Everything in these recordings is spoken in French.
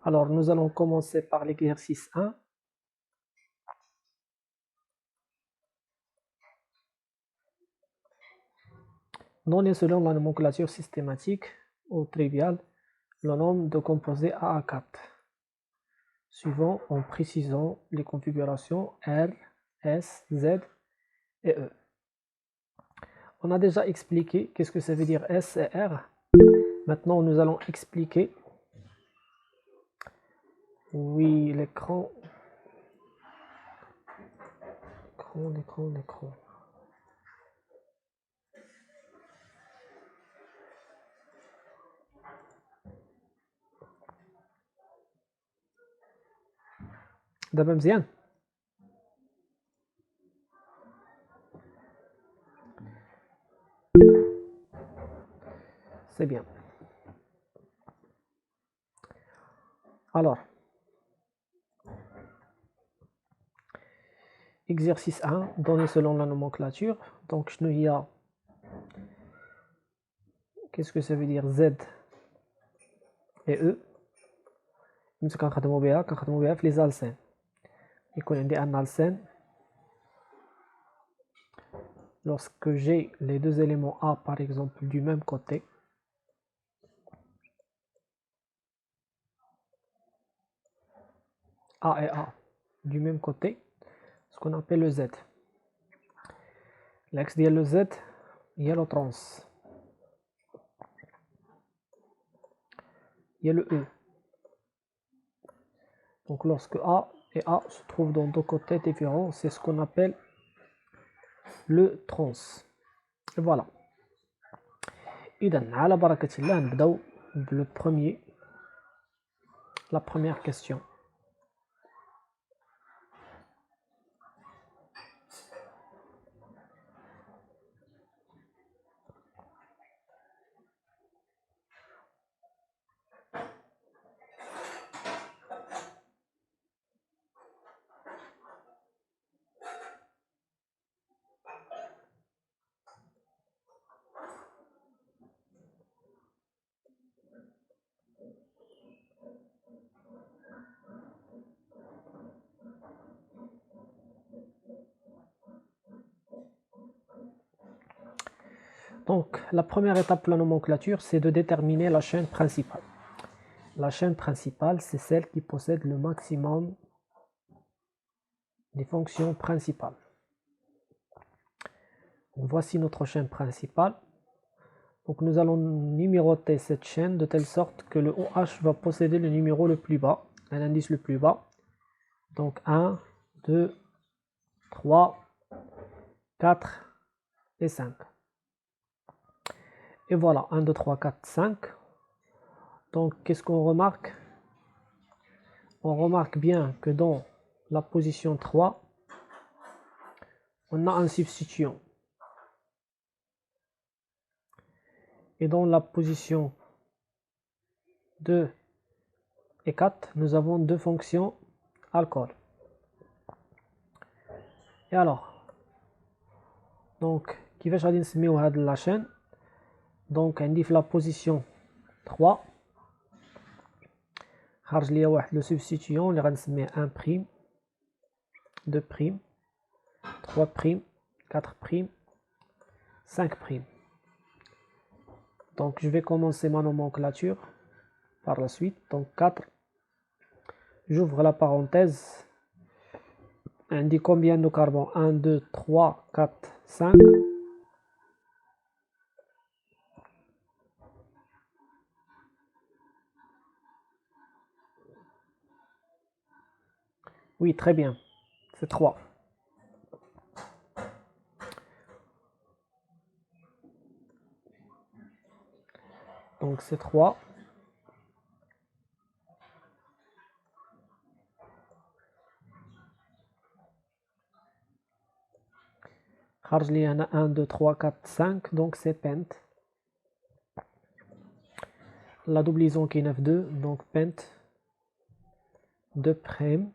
Alors, nous allons commencer par l'exercice 1. Donner selon la nomenclature systématique ou triviale le nombre de composés A à 4, suivant en précisant les configurations R, S, Z et E. On a déjà expliqué qu'est-ce que ça veut dire S et R. Maintenant, nous allons expliquer. Oui, l'écran. L'écran. دابا مزيان. C'est bien. Alors, exercice 1, donné selon la nomenclature. Donc, il y a, qu'est-ce que ça veut dire Z et E. Nous كنخدموا بها في les alcènes. يكون عندي un alcène. Lorsque j'ai les deux éléments A, par exemple, du même côté, A et A du même côté, ce qu'on appelle le Z. L'axe de le Z, il y a le trans. Il y a le E. Donc lorsque A et A se trouvent dans deux côtés différents, c'est ce qu'on appelle le trans. Et voilà. إذن على بركة الله نبداو la première question. Donc, la première étape de la nomenclature, c'est de déterminer la chaîne principale. La chaîne principale, c'est celle qui possède le maximum des fonctions principales. Donc, voici notre chaîne principale. Donc, nous allons numéroter cette chaîne de telle sorte que le OH va posséder le numéro le plus bas, l'indice le plus bas. Donc, 1, 2, 3, 4 et 5. Et voilà, 1, 2, 3, 4, 5. Donc, qu'est-ce qu'on remarque? On remarque bien que dans la position 3, on a un substituant. Et dans la position 2 et 4, nous avons deux fonctions alcool. Et alors, donc, كيفاش غادي نسميو هاد la chaîne? Donc, عندي في la position 3 خرج ليا واحد لو سبستيتيون اللي غنسميه 1 prime, 2 prime, 3 prime, 4 prime, 5 prime. Donc, je vais commencer ma nomenclature par la suite. Donc, 4, j'ouvre la parenthèse. On dit combien de carbone? 1, 2, 3, 4, 5. Oui, très bien. C'est 3. Donc, c'est 3. خرج لي هنا 1 2 3 4 5, donc c'est pent. La doublison qui est 9 2, donc pent 2 prime,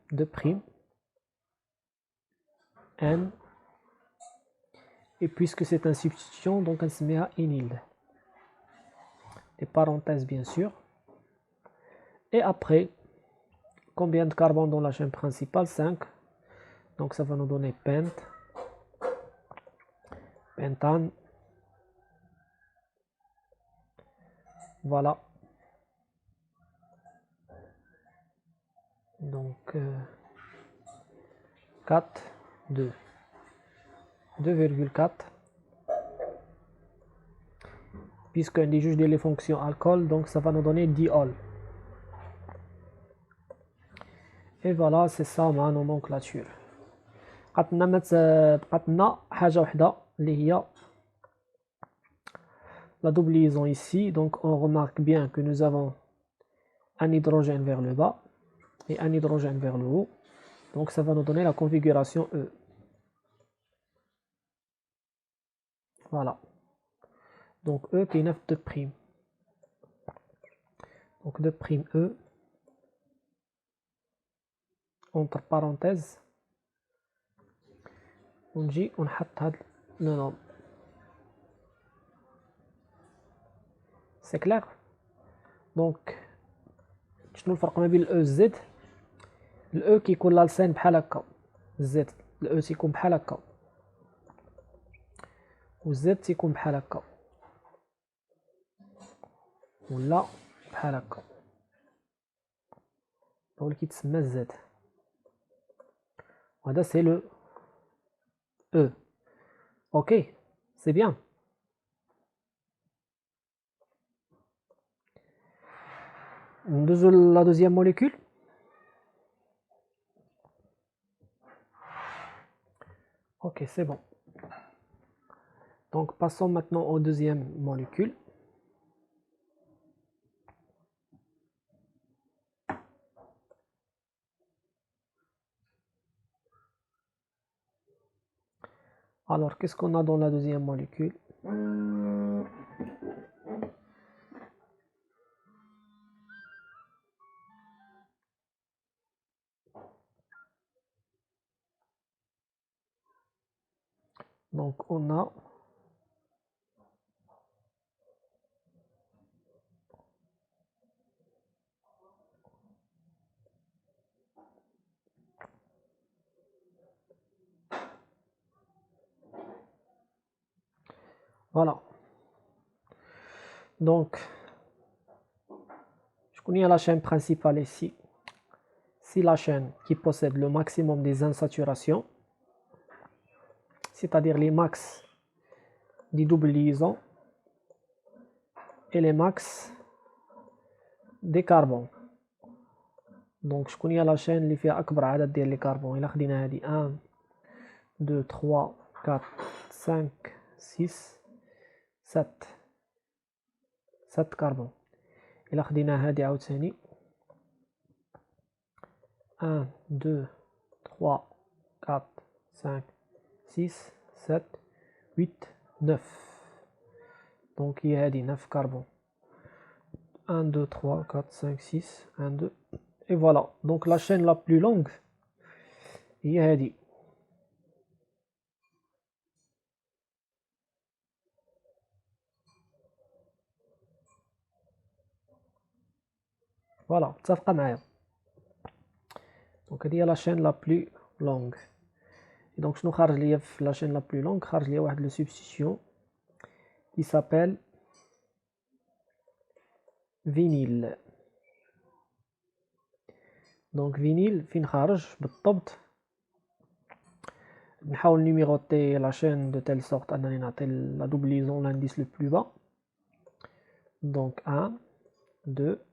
n. Et puisque c'est un substitution, donc on se met à inil. Des parenthèses bien sûr. Et après, Combien de carbone dans la chaîne principale? 5. Donc ça va nous donner pentane. Voilà. Donc 4, 2. 2,4. Puisqu'on dit juste les fonctions alcool, donc ça va nous donner diol. Et voilà, c'est ça ma nomenclature. بقاتنا حاجة وحدة اللي هي la double liaison ici. Donc on remarque bien que nous avons un hydrogène vers le bas et un hydrogène vers le haut. Donc ça va nous donner la configuration E. Voilà. Donc E qui est 9 de prime. Donc 2 prime E entre parenthèses ونجي ونحط هاد le nom. C'est clair? Donc شنو الفرق ما بين ال E Z؟ ال E كيكون لالسين بحال هكا، Z ال E تيكون بحال هكا و Z تيكون بحال هكا ولا بحال هكا، هو اللي كيتسمى Z. وهذا سي لو E. Ok, c'est bien. La deuxième molécule. Ok, c'est bon. Donc passons maintenant aux deuxième molécule. Alors, qu'est-ce qu'on a dans la deuxième molécule? Donc on a voilà. Donc je connais la chaîne principale ici. C'est la chaîne qui possède le maximum des insaturations, c'est-à-dire les max des doubles liaisons et les max des carbons. Donc je connais la chaîne اللي فيها أكبر عدد ديال لي كربون. إلا خدينا هادي 1 2 3 4 5 6 7 كربون. إلا خدينا هادي عاوتاني 1 2 3 4 5 6 7 8 9. Donc il y a 9 carbone. 1 2 3 4 5 6 1 2 et voilà. Donc la chaîne la plus longue il y a dit. Voilà, ça fait معايا. Donc il y a la chaîne la plus longue. Et donc شنو خارج ليا في la chaîne la plus longue؟ خارج ليا واحد le substitution qui s'appelle vinyle. Donc vinyle فين خارج بالضبط؟ نحاول numéroter la chaîne de telle sorte أنني نعطي la double liaison l'indice le plus bas. Donc 1 2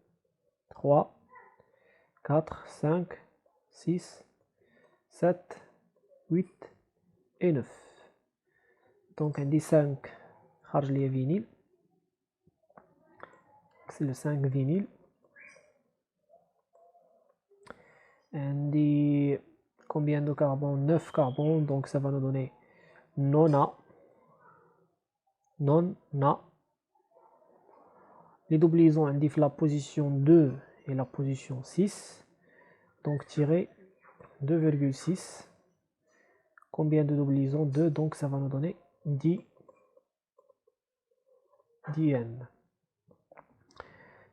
3 4 5 6 7 8 et 9. Donc عندي 5 خارج ليا vinyle. C'est le 5 vinyle. عندي combien de carbone? 9 carbone, donc ça va nous donner nona. Les doubles liaisons indiquent la position 2 et la position 6. Donc tirer 2,6. Combien de doubles liaisons? 2, donc ça va nous donner 10 diène.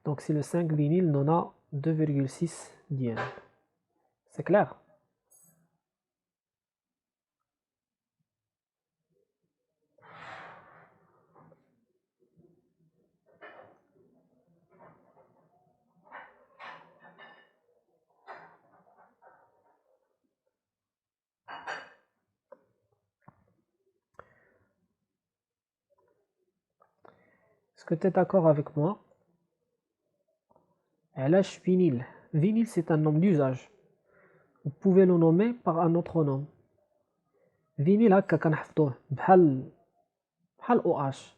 Donc c'est le 5 vinyle nona 2,6 diène. C'est clair? Est-ce que tu es d'accord avec moi? علاش vinyle? Vinyle, c'est un nom d'usage. Vous pouvez le nommer par un autre nom. Vinyle هكا كنحفظوه بحال OH.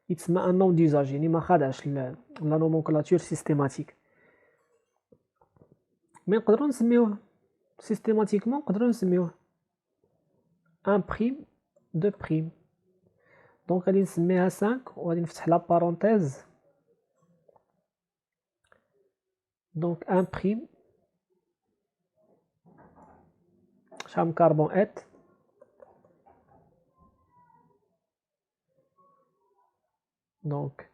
يتسمى un nom d'usage يعني ما خادعش la nomenclature systématique. Mais نقدروا نسميوه systématiquement نقدروا نسميوه 1 prime 2 prime. دونك غادي نسميها 5 وغادي نفتح لا بارونتيز. دونك 1 prime شحال من كربون ات دونك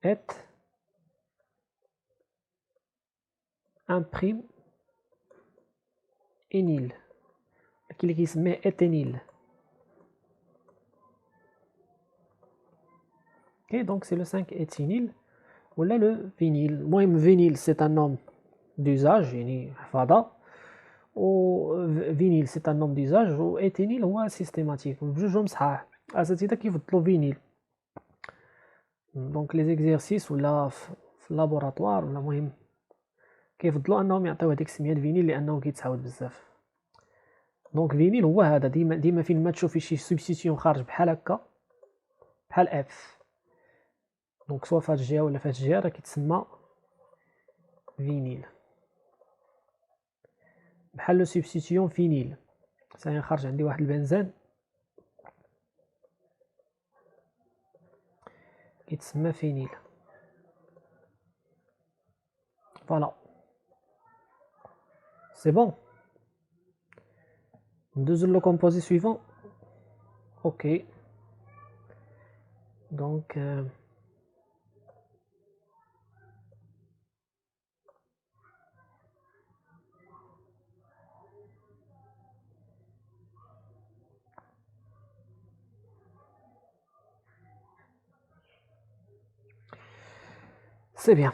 ات 1 prime énil كاين اللي كيسميه étényl. Ok, donc c'est le 5-étényl ولا le vinyle. المهم vinyle c'est un nom d'usage يعني حفاظة و vinyle c'est un nom d'usage و étényl هو systématique بجوجهم صحاح. الأساتذة كيفضلوا vinyle. دونك لي زيكزيرسيس ولا في اللابوراتوار ولا المهم كيفضلوا انهم يعطيو هذيك السميه فينيل لانه كيتعاود بزاف. دونك فينيل هو هذا ديما فين ما تشوفي شي سبستيتيون خارج بحال هكا بحال اف دونك سوا فهاد الجهه ولا فهاد الجهه راه كيتسمى فينيل بحال لو سبستيتيون فينيل. ثاني خارج عندي واحد البنزين كيتسمى فينيل. فوالا سي بون. ندوزو لو كومبوزي سويفون. اوكي دونك c'est bien.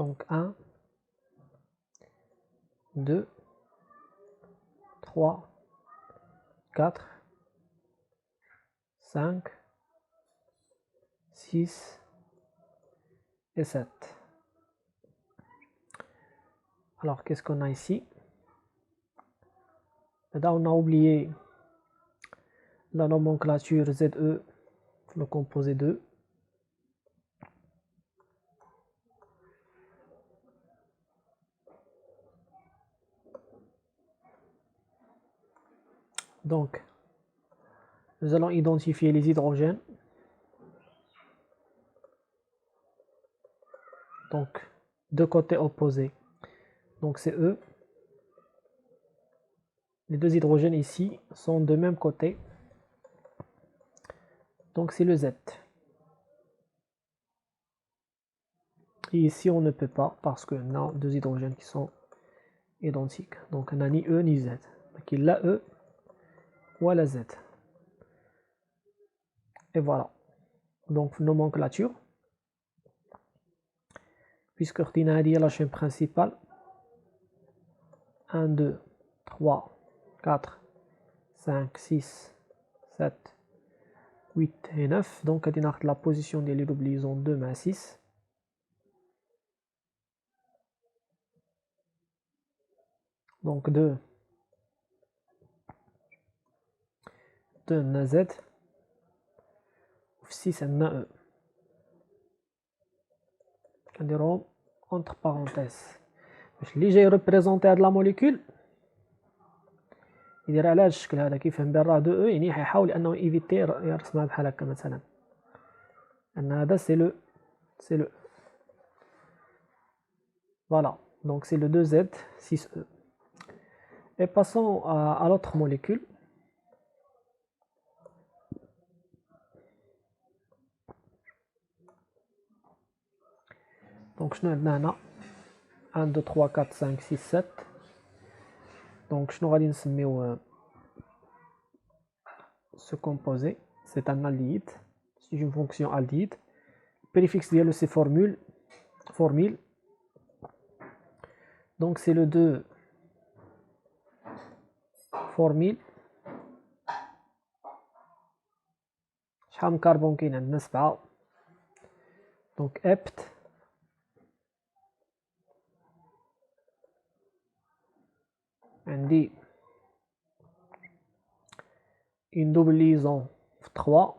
Donc 1, 2, 3, 4, 5, 6 et 7. Alors qu'est-ce qu'on a ici? Là on a oublié la nomenclature ZE, le composé 2. Donc, nous allons identifier les hydrogènes. Donc, deux côtés opposés. Donc, c'est E. Les deux hydrogènes ici sont de même côté. Donc, c'est le Z. Et ici, on ne peut pas parce qu'on a deux hydrogènes qui sont identiques. Donc, on n'a ni E ni Z. Donc, il a E ou la Z. Et voilà. Donc, nomenclature. Puisque on a dit la chaîne principale. 1, 2, 3, 4, 5, 6, 7, 8 et 9. Donc, on a la position de l'hydroblison 2 à 6. Donc, 2 na Z. 6 na E. كنديرهم entre parenthèses باش اللي جاي ريبريزونتي هاد لا موليكول يدير على هاد الشكل هذا كيفهم بان راه 2 او يعني حيحاول انه ايفيتي يرسمها بحال هكا مثلا ان هذا سي لو voilà donc c'est le 2Z 6E et passons à l'autre molécule donc شنو عندنا هنا 1 2 3 4 5 6 7 donc شنو غادي نسميو ce composé c'est un aldéhyde c'est une fonction aldéhyde préfixe ديالو c'est formule donc c'est le 2 formule شحال من كربون كاين عندنا 7 donc ept عندي une double liaison 3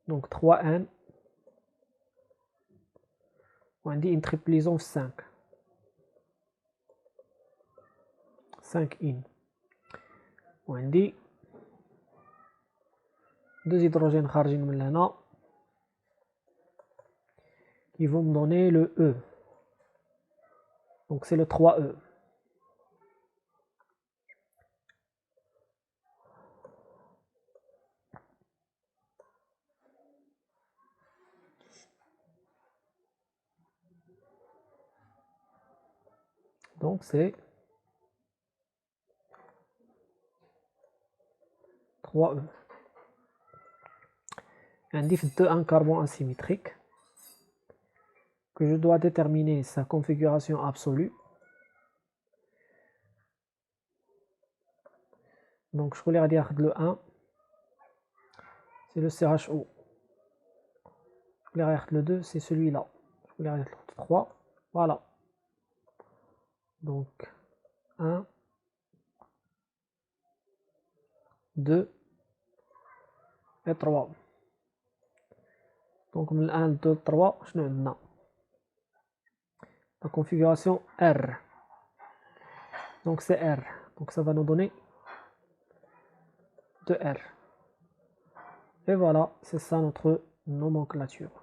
donc 3N وعندي une triple liaison 5 5 in وعندي 2 hydrogènes خارجين من هنا qui vont me donner le E donc c'est le 3E donc c'est 3E عندي في الدو un carbone asymétrique que je dois déterminer sa configuration absolue donc شكون اللي غادي ياخد le 1 c'est le CHO شكون اللي غياخد le 2 c'est celui-là شكون اللي غادي ياخد le 3 voilà donc 1 2 et 3 donc من 1 2 3 شنو عندنا la configuration R donc c'est R donc ça va nous donner 2R et voilà c'est ça notre nomenclature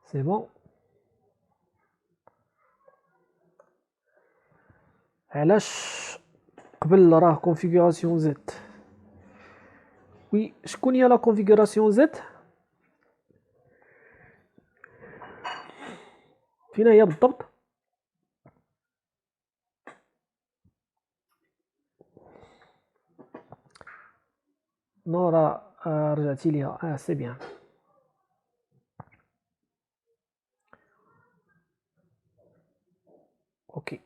c'est bon علاش قبل راه configuration Z oui شكون هي la configuration Z فين هي بالضبط نورا رجعتي ليها سي بيان اوكي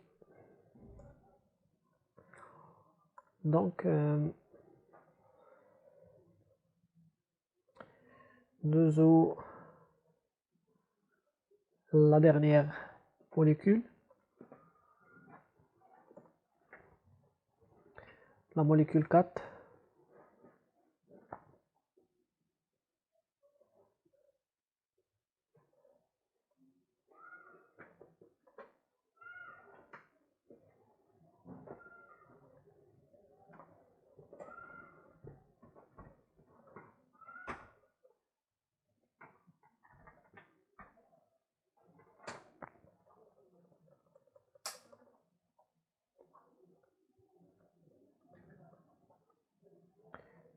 donc nous avons la dernière molécule la molécule 4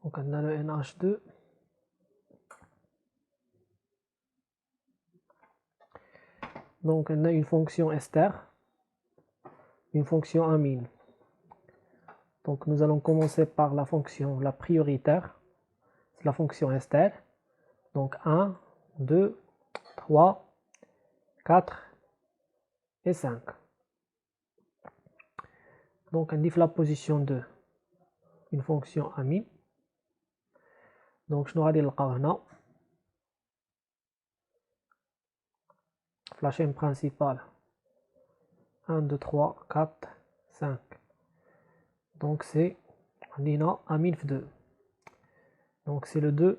donc on a le NH2 donc on a une fonction ester une fonction amine donc nous allons commencer par la fonction la prioritaire c'est la fonction ester donc 1 2 3 4 et 5 donc on dit la position 2 une fonction amine donc شنو غادي نلقاو هنا في la chaîne principale 1, 2, 3, 4, 5. Donc c'est عندنا amine في 2. Donc c'est le 2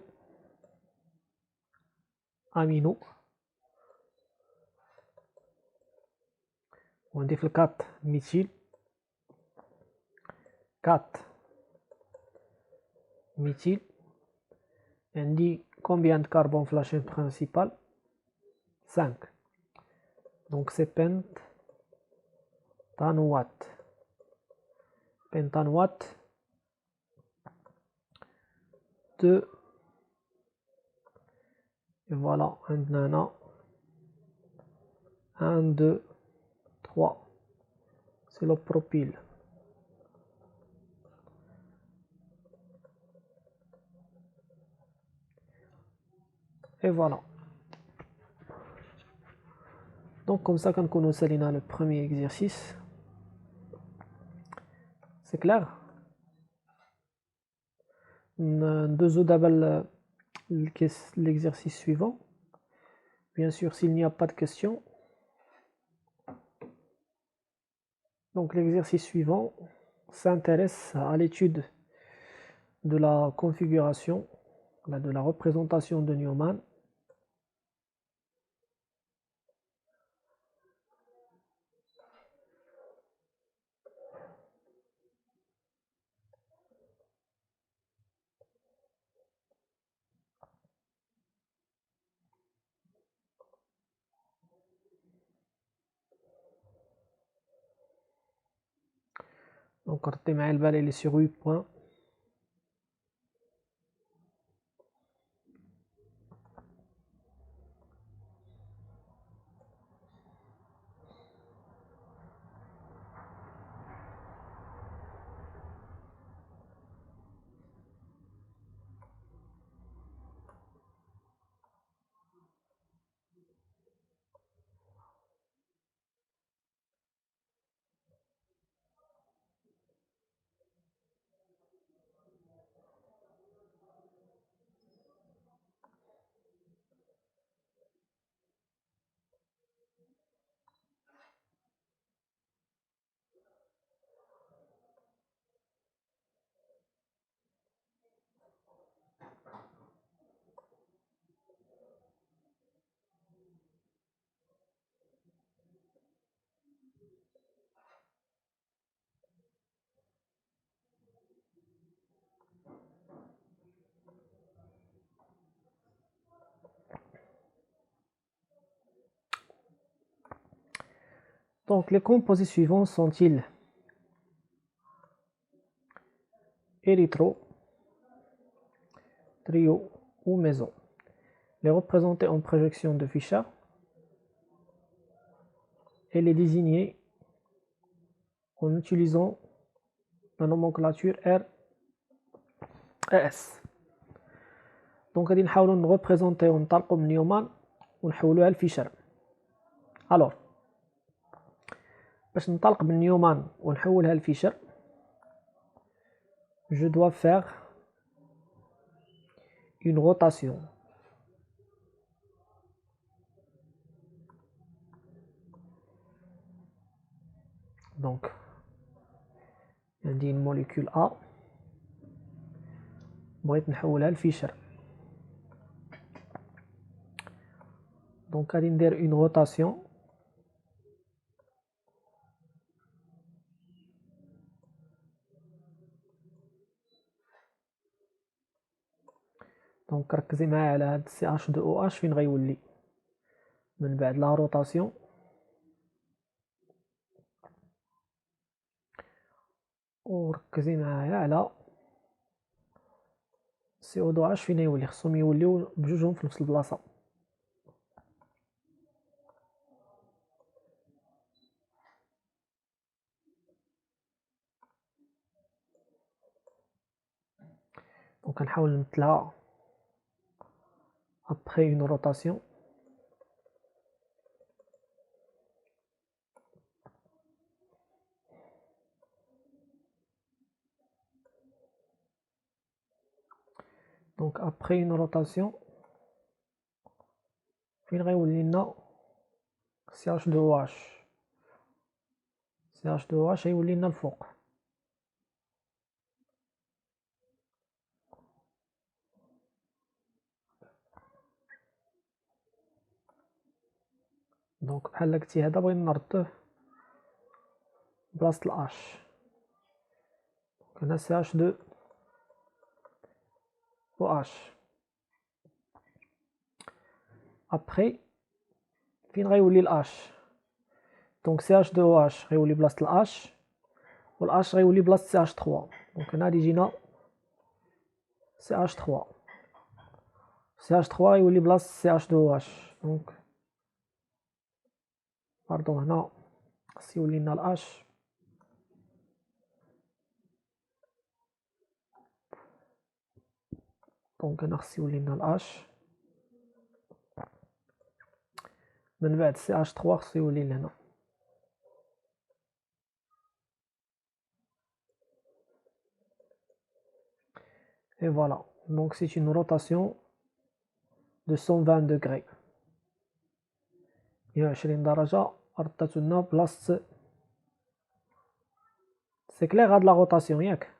amino. ونضيف le 4 méthyle. 4 méthyle. عندي combien de carbone في la chaîne principale? 5. Donc c'est pentanoate. Pentanoate de, et voilà, عندنا 1, 2, 3. C'est le propyle. Et voilà. Donc comme ça, quand on a le premier exercice, c'est clair. Deux d'abord l'exercice suivant. Bien sûr, s'il n'y a pas de questions. Donc l'exercice suivant s'intéresse à l'étude de la configuration, de la représentation de Neumann. Donc quand tu mets le balai, il est sur 8 points. Donc les composés suivants sont-ils érythro, trio ou méso? Les représenter en projection de Fischer et les désigner en utilisant la nomenclature R et S. Donc غادي نحاولوا نريبريزونطيو ونطلقوا من نيومان ونحولوها لفيشر. alors باش ننطلق من نيومان ونحولها لفيشر je dois faire une rotation. Donc عندي une molécule A بغيت نحولها لفيشر. Donc غادي ندير une rotation دونك ركزي معايا على هاد CH2OH فين غيولي من بعد لا روتاسيون. وركزي معايا على CO2H فين يولي، خصهم يوليو بجوجهم في نفس البلاصه. دونك كنحاول نمثلها après une rotation. Donc après une rotation فين غيولي لنا CH2OH CH2OH يولي لنا الفوق. دونك بحال قلتي هذا بغينا نردوه بلاصة الأش. هنا CH2OH. أبخي فين غيولي الأش؟ دونك CH2OH غيولي بلاصة الأش والأش غيولي بلاصة CH3. دونك هنا يجينا CH3 غيولي بلاصة CH2OH. دونك باردون هنا خص يولي لنا الأش. دونك هنا خص يولي لنا الأش، من بعد CH3 خص يولي لهنا. Et voilà, donc c'est une rotation de 120 degrés. 120 درجة ردت لنا بلاصة. سي كلير هاد لا روتاسيون ياك؟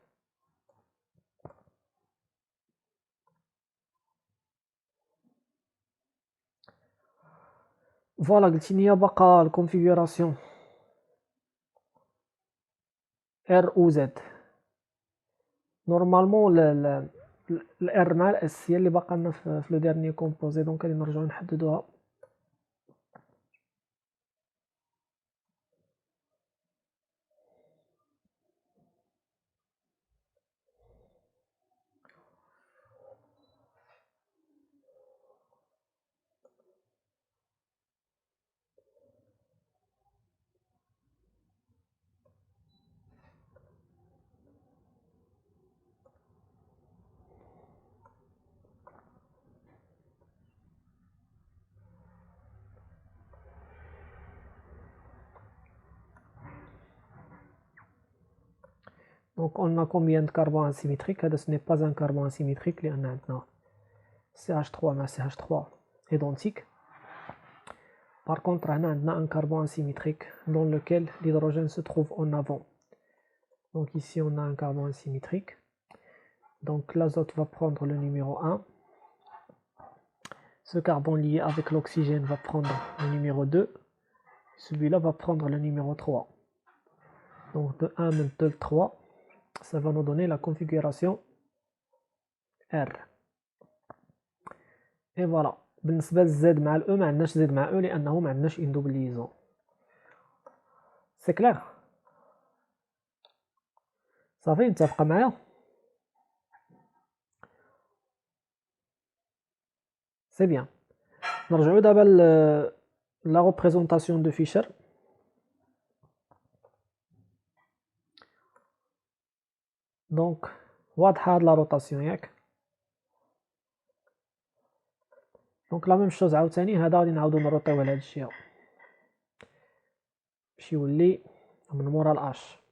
فوالا قلتيلي باقا الكونفيغوراسيون R و Z. نورمالمون الار مع الاس هي اللي باقا لنا في لو ديرني كومبوزي، دونك غادي نرجعو نحددوها. Donc on a combien de carbone asymétrique؟ هذا ce n'est pas un carbone asymétrique لأن عندنا CH3 مع CH3 identique. Par contre هنا عندنا un carbone asymétrique dans lequel l'hydrogène se trouve en avant. Donc ici on a un carbone asymétrique. Donc l'azote va prendre le numéro 1. Ce carbone lié avec l'oxygène va prendre le numéro 2. Celui-là va prendre le numéro 3. Donc de 1 من 2 3, ça va nous donner la configuration R. Et voilà. بالنسبة للزد مع الأو ما عندناش زد مع أو لأنه ما عندناش إن دوبل ليزون. سي كلير؟ صافي متفقة معايا؟ سي بيان. نرجعو دابا لا ريبريزونطاسيون دو فيشر. دونك واضحة هاد لا روتاسيون ياك؟ دونك لا ميم شوز عاوتاني هذا غادي نعاودو نروطيوه لهاد الشيء باش يولي من مورا الأش.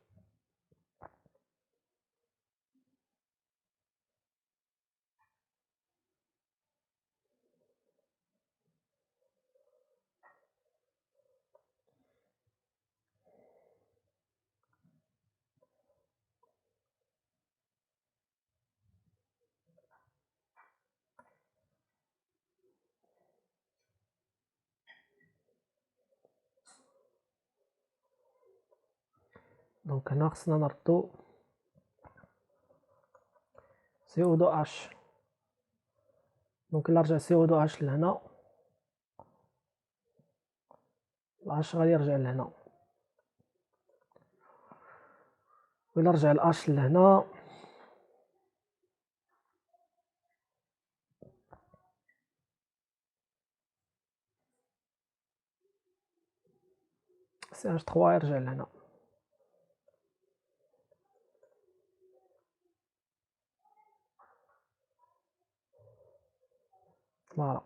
دونك هنا خصنا نردو CO2H. دونك إلا رجع CO2H لهنا الأش غادي يرجع لهنا، وإلا رجع الأش لهنا CH3 يرجع لهنا. فوالا.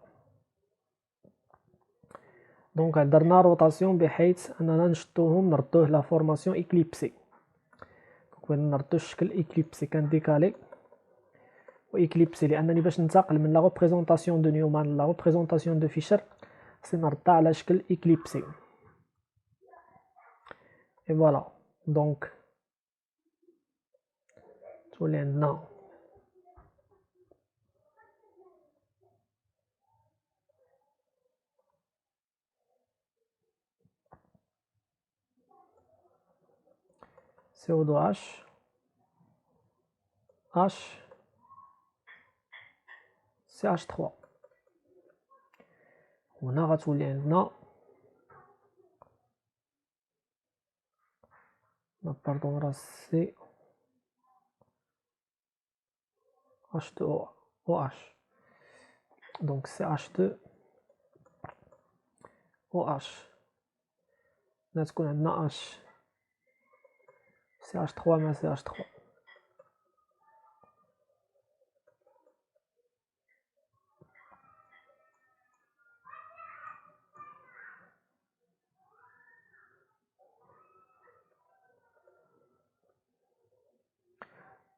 دونك درنا روتاسيون بحيث أننا نشدوهم نردوه لا فورماسيون إكليبسي. دونك بغينا نردو الشكل إكليبسي كنديكالي و إكليبسي لأنني باش ننتقل من لا ريبريزونطاسيون دو نيومان لا ريبريزونطاسيون دو فيشر خصني نردها على شكل إكليبسي. Et voilà. Donc, tous les noms. CO2H, H, CH3. هنا غتولي عندنا باردون راه سي H2OH. Donc CH2OH. Là تكون عندنا H CH3 مع CH3.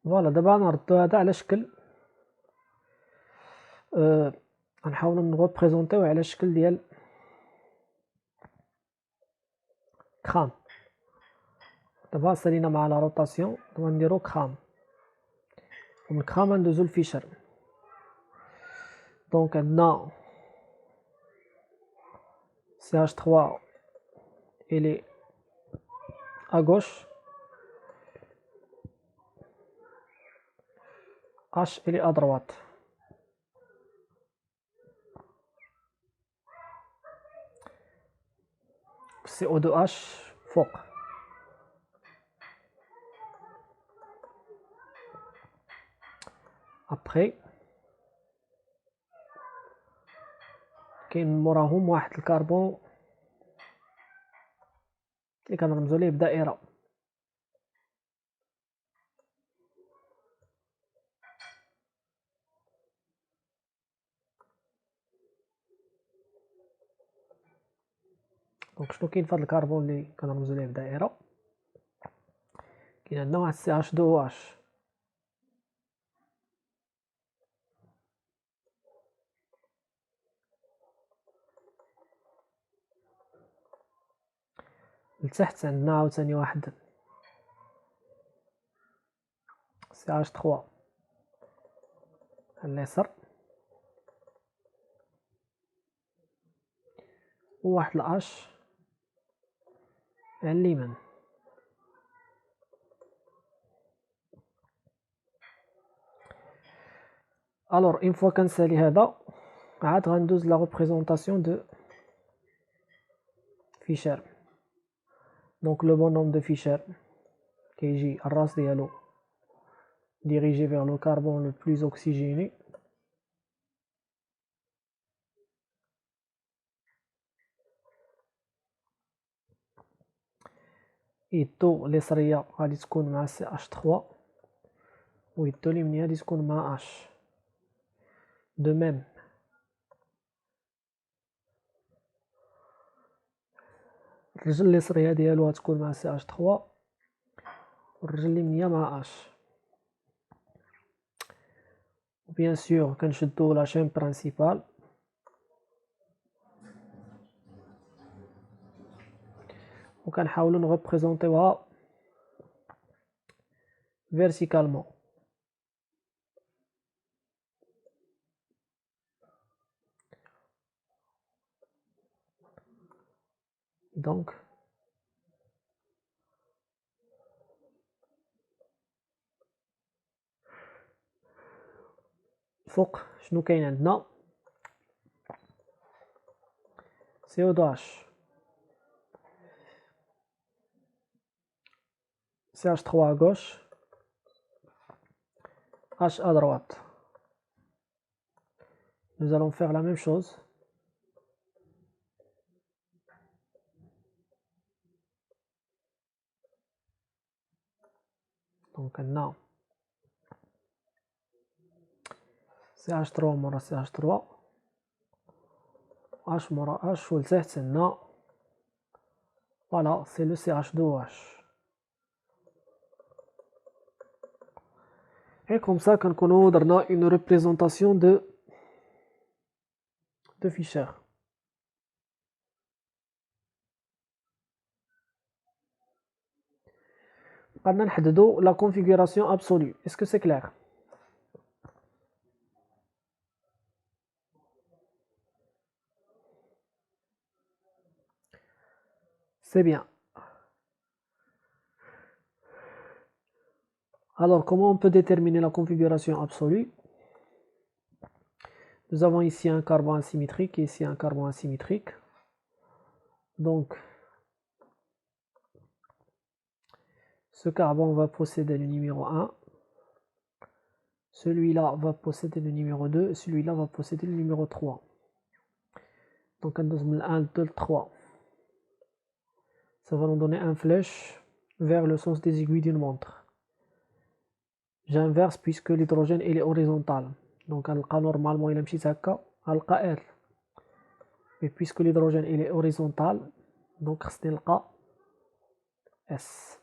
فوالا دابا نردو هذا على شكل غنحاولو نغوبريزونطيوه على شكل ديال كرام. دابا سالينا مع لا روتاسيون، دابا نديرو كرام، ومن كرام ندوزو لفيشر. دونك عندنا CH3 il est à gauche, H il est à droite. CO2H فوق. Après كاين موراهم واحد الكربون اللي كنرمزو ليه بدائرة. دونك شنو كاين فهاد الكربون اللي كنرمزو ليه بدائرة؟ كاين عندنا واحد CH2OH. لتحت عندنا عاوتاني واحد CH3 على اليسار، وواحد الأش على اليمين. الوغ اون فوا كنسالي هذا عاد غندوز لا ريبريزونطاسيون دو فيشر. دونك لو بونوم دو فيشر كيجي الراس ديالو dirigé vers le carbone le plus oxygéné. يدو اليسرية غادي تكون مع CH3 ويدو اليمنية غادي تكون مع H. دو ميم الرجل اليسرية ديالو غتكون مع CH3 والرجل اليمنية مع H. بيان سور كنشدو لا شين برينسيبال وكنحاولو نغوبريزونطيوها فيرتيكالمون. دونك فوق شنو كاين عندنا؟ CO2H CH3 à gauche, H à droite. Nous allons faire la même chose. Donc maintenant CH3 مورا CH3 H مورا H ولتحت عندنا فوالا سي لو CH2OH. Et comme ça كنكونو درنا une représentation de Fischer. قلنا نحددو la configuration absolue. Est-ce que c'est clair? C'est bien. Alors, comment on peut déterminer la configuration absolue? Nous avons ici un carbone asymétrique et ici un carbone asymétrique. Donc, ce carbone va posséder le numéro 1. Celui-là va posséder le numéro 2. Celui-là va posséder le numéro 3. Donc, on a 1, 2, 3. Ça va nous donner une flèche vers le sens des aiguilles d'une montre. J'inverse puisque l'hydrogène il est horizontal. Donc, normalement, il a un petit haka, R. Mais puisque l'hydrogène il est horizontal, donc c'est le S.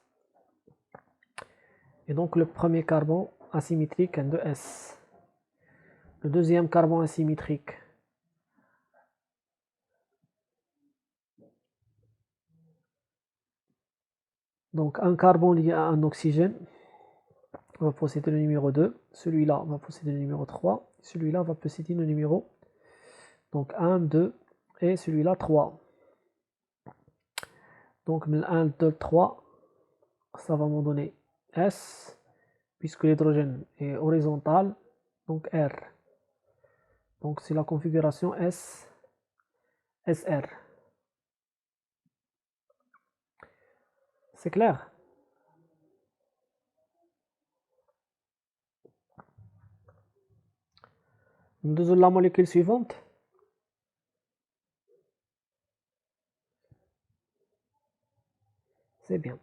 Et donc, le premier carbone asymétrique est de S. Le deuxième carbone asymétrique. Donc, un carbone lié à un oxygène va posséder le numéro 2. Celui-là va posséder le numéro 3. Celui-là va posséder le numéro donc 1, 2 et celui-là 3. Donc, 1, 2, 3, ça va me donner S, puisque l'hydrogène est horizontal, donc R. Donc, c'est la configuration S, SR. C'est clair? Nous avons la molécule suivante. C'est bien.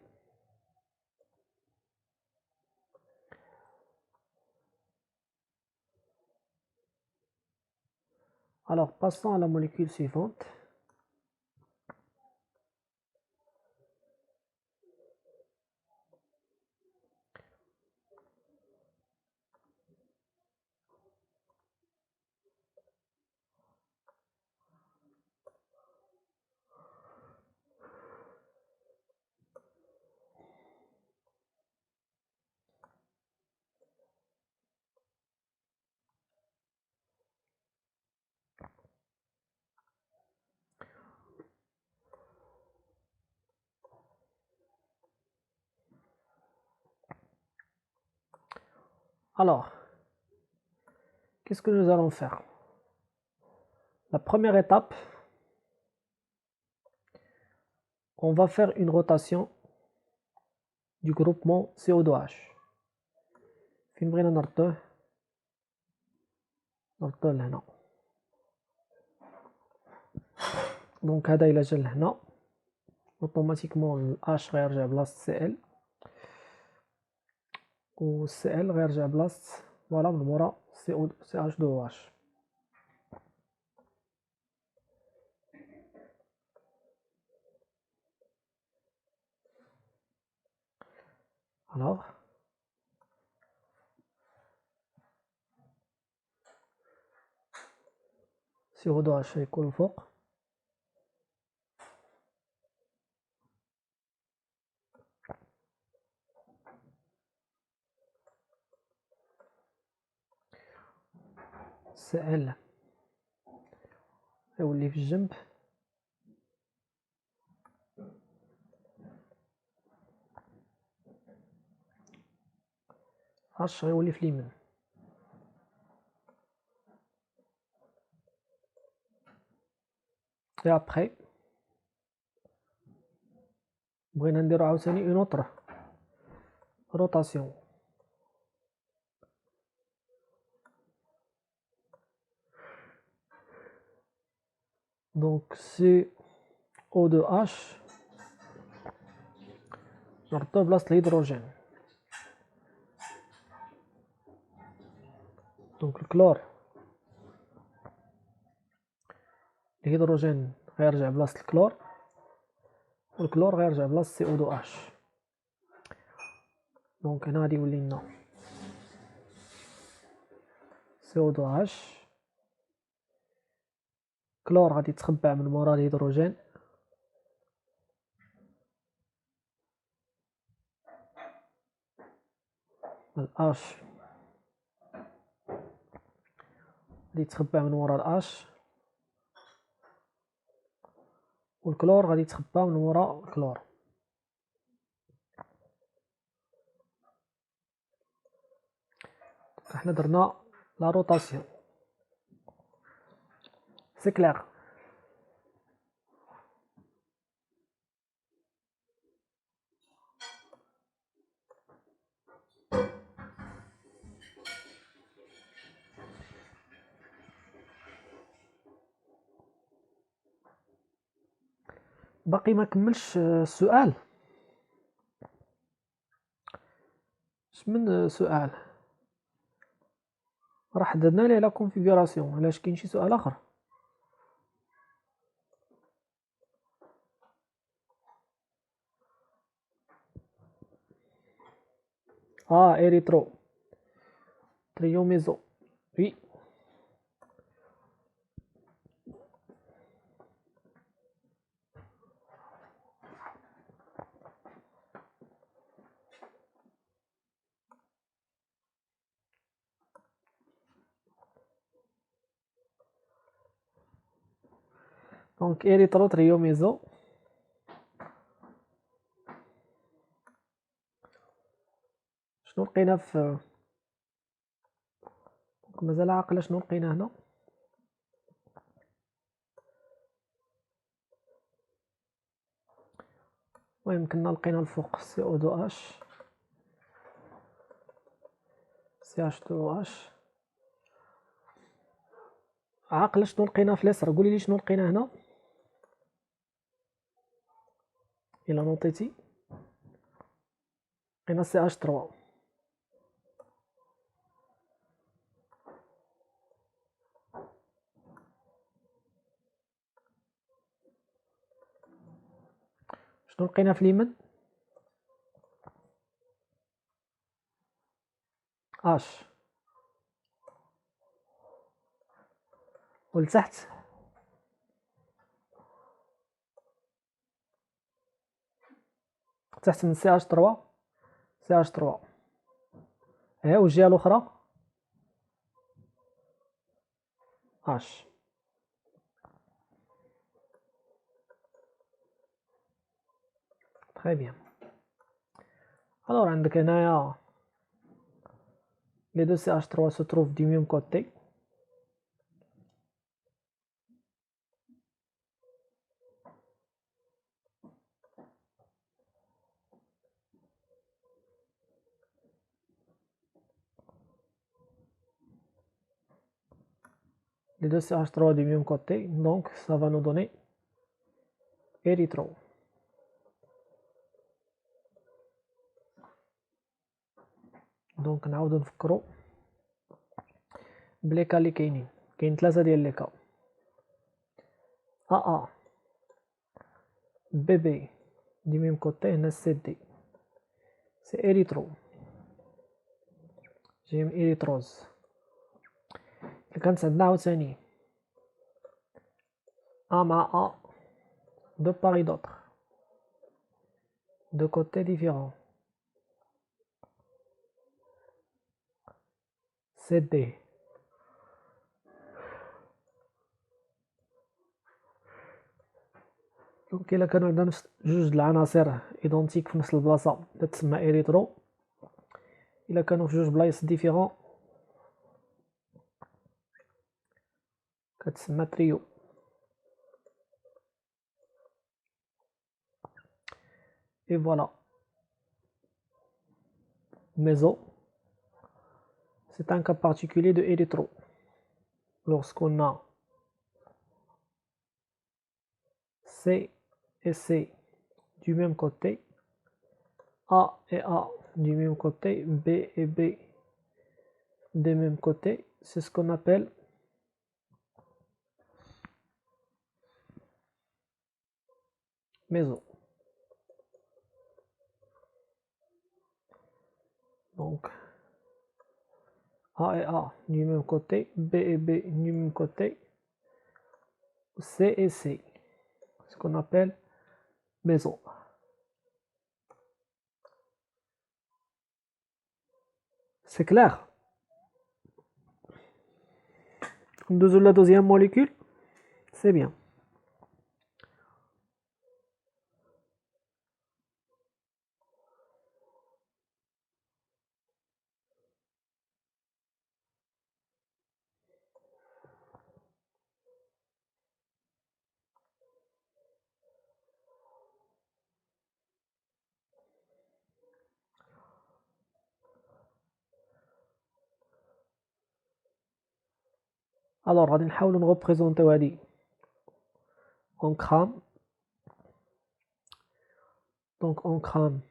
Alors, passons à la molécule suivante. Alors, qu'est-ce que nous allons faire? La première étape, on va faire une rotation du groupement CO2H. فين بغينا نردوه لهنا. دونك هذا إلا جا لهنا اوتوماتيكمون H غيرجع بلاصة Cl و Cl غيرجع بلاصة فوالا من مورا CH2OH. Alors CO2H يكون الفوق Cl يولي في الجنب H غيولي في اليمين. Et après بغينا نديرو عاوتاني اون اوتر روتاسيون. Donc CO2H نردو بلاصة الهيدروجين. دونك الكلور الهيدروجين غيرجع بلاصة الكلور والكلور غيرجع بلاصة CO2H. دونك هنا غادي يولي لنا CO2H كلور غادي يتخبع من مورا الهيدروجين الأش غادي يتخبى من ورا الأش، والكلور غادي يتخبى من ورا الكلور. حنا درنا لا روتاسيون. سي كلير. باقي ما كملش السؤال. اش من سؤال راه حددنا ليه لا كونفيغوراسيون. علاش كاين شي سؤال اخر؟ اريترو تريوميزو. وي دونك اريترو تريوميزو شنو لقينا في مازال عاقله شنو لقينا هنا؟ المهم كنا لقينا الفوق سي او دو اش سي اش 2 اش. عاقله شنو لقينا في اليسار؟ قولي لي شنو لقينا هنا الا نوطيتي. لقينا سي اش 3. شنو لقينا في اليمين؟ اش. والتحت تحت من سي اش 3 سي اش 3. والجهه الاخرى اش. تري بيان. الوغ عندك هنايا les deux CH3 se trouvent du même côté. Les deux CH3 du même côté, donc ça va nous donner érythro. دونك نعاودو نفكرو بلي كا لي كاينين. كاين 3 ديال لي كا. A B du même côté. هنا سي دي سي érythro. جاي من إريتروز. كانت عندنا عاوتاني A مع A de part et d'autre, de côtés différents. C'est D. دونك إلا كانوا عندنا جوج العناصر إيدونتيك في نفس البلاصة تتسمى إريترو. إلا كانوا في جوج بلايص ديفيرون كتسمى تريو. Et voilà. Méso, c'est un cas particulier de érythro. Lorsqu'on a C et C du même côté, A et A du même côté, B et B du même côté, c'est ce qu'on appelle méso. Donc, A et A du même côté, B et B du même côté, C et C, ce qu'on appelle méso. C'est clair. La deuxième molécule, c'est bien. Alors, غادي نحاولوا نغوبريزونطيو هادي en grammes. Donc en grammes,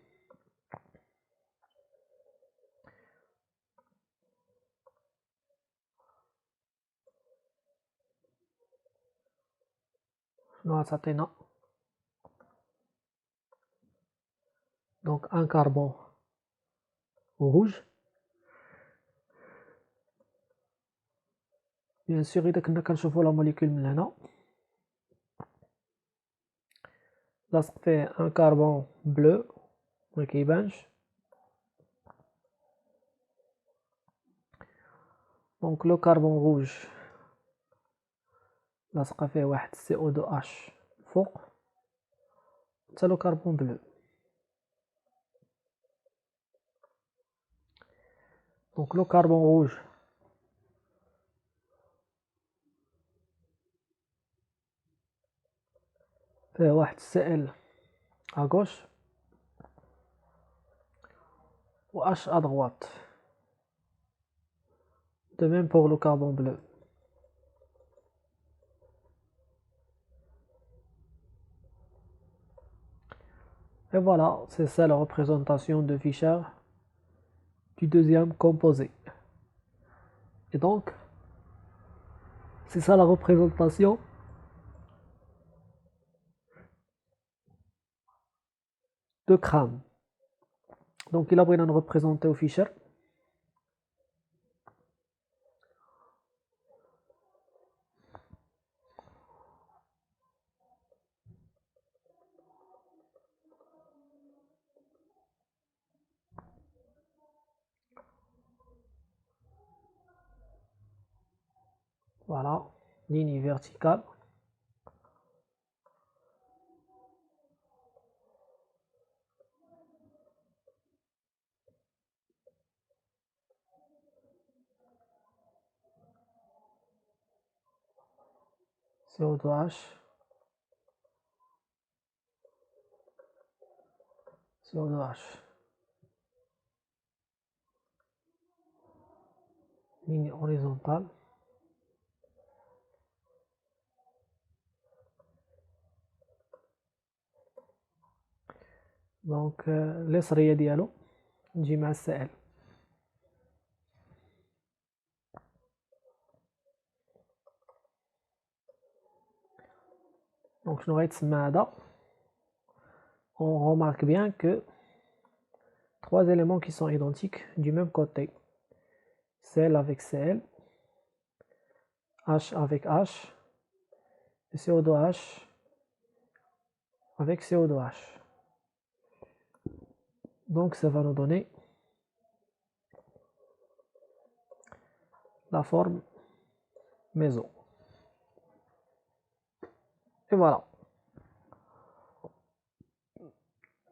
شنو غتعطينا؟ Donc un carbone rouge. Bien sûr إذا كنا كنشوفوا لا موليكول من هنا لاصق فيه ان كربون بلو ما كيبانش. دونك لو كربون روج لاصقه فيه واحد CO2H فوق حتى لو كربون بلو. دونك لو كربون روج فيه واحد Cl à gauche ou H à droite. De même pour le carbone bleu. Et voilà, c'est ça la représentation de Fischer du deuxième composé. Et donc, c'est ça la représentation de Kram. Donc, il a besoin de représenter au Fischer. Voilà, ligne verticale. CO2H, CO2H. Ligne horizontale. Donc, اليسرية ديالو نجي مع السائل. Donc, شنو غيتسمى هذا؟ On remarque bien que trois éléments qui sont identiques du même côté. Cl avec Cl, H avec H, et CO2H avec CO2H. Donc ça va nous donner la forme méso. Et voilà.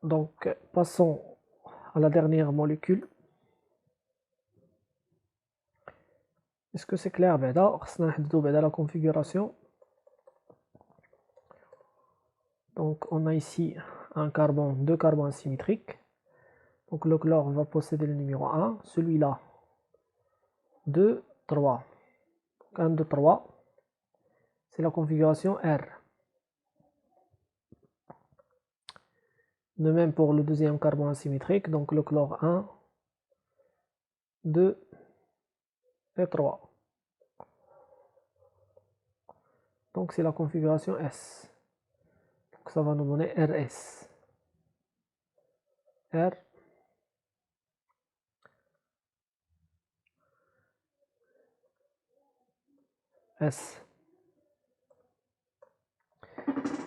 Donc passons à la dernière molécule. Est-ce que c'est clair بعدا؟ خصنا نحددو بعدا la configuration. Donc on a ici un carbone, deux carbones symétriques. Donc le chlore va posséder le numéro 1, celui-là 2, 3. Donc 1, 2, 3, c'est la configuration R. De même pour le deuxième carbone asymétrique, donc le chlore 1, 2 et 3. Donc c'est la configuration S. Donc ça va nous donner RS. R S.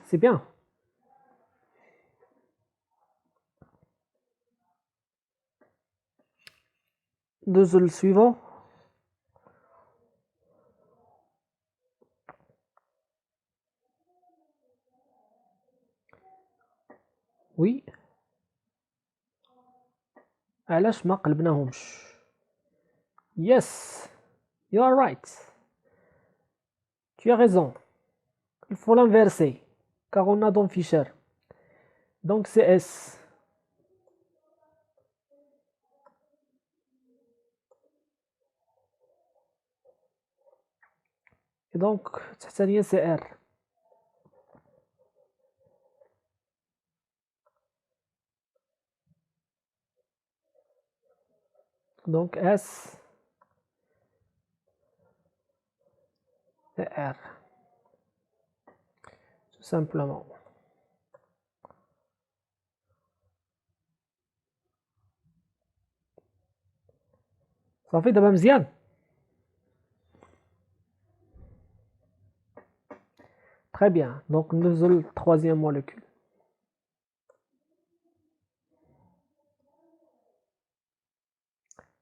C'est bien. le suivant. Oui. علاش ما قلبناهمش؟ Yes, you are right. Tu as raison. Il faut l'inverser, car on a dans Fischer. Donc c'est S. Et donc, تحتانية c'est R. Donc S et R. Tout simplement. صافي دابا مزيان. Très bien. Donc nous avons le troisième molécule.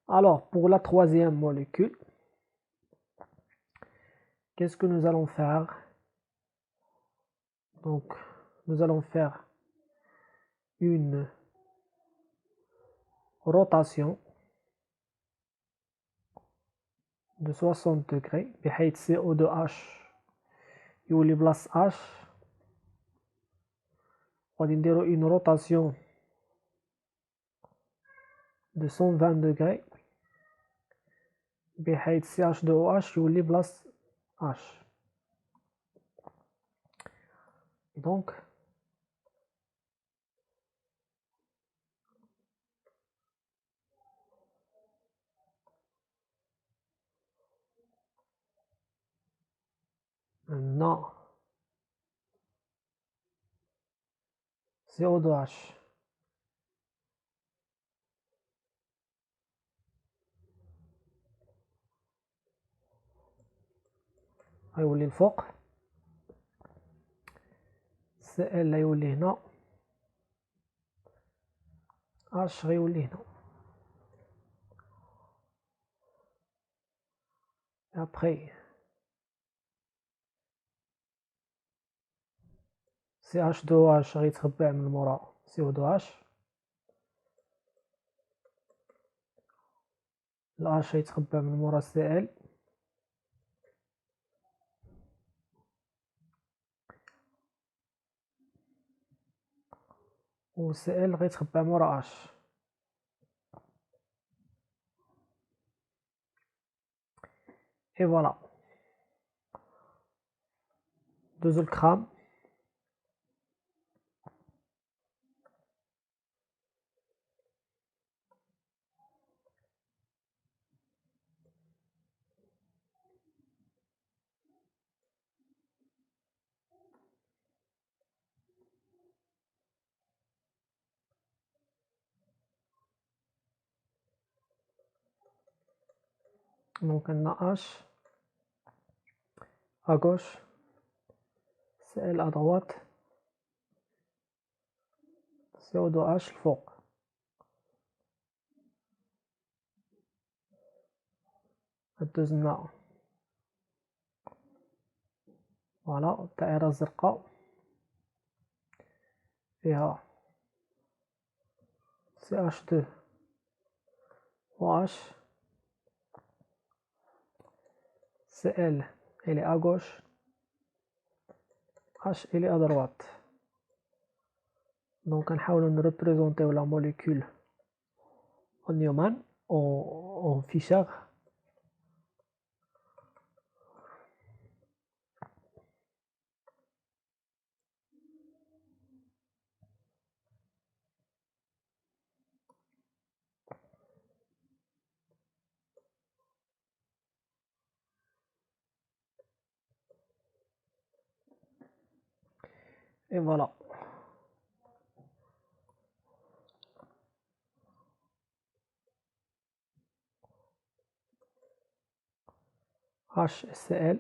Alors, pour la troisième molécule, qu'est-ce que nous allons faire? Donc, nous allons faire une rotation de 60 degrés بحيث CO2H يولي بلاص H. غادي نديرو une rotation de 120 degrés بحيث CH2OH يولي بلاص H. Donc maintenant CO2H غيولي الفوق، Cl غيولي هنا، H غيولي هنا. Après CH2OH غيتخبع من مورا CO2H، الH غيتخبع من مورا Cl، و Cl غيتخبع مورا H. Et voilà. دوزو الكرام. Donc on a H à gauche, Cl à droite, CO2H الفوق. دوزنا فوالا الدائرة الزرقاء فيها CH2OH، Cl elle est à gauche, H elle est à droite. Donc غنحاولو نريبريزونطيو لا موليكول en Newman en Fischer. Et voilà. HCl,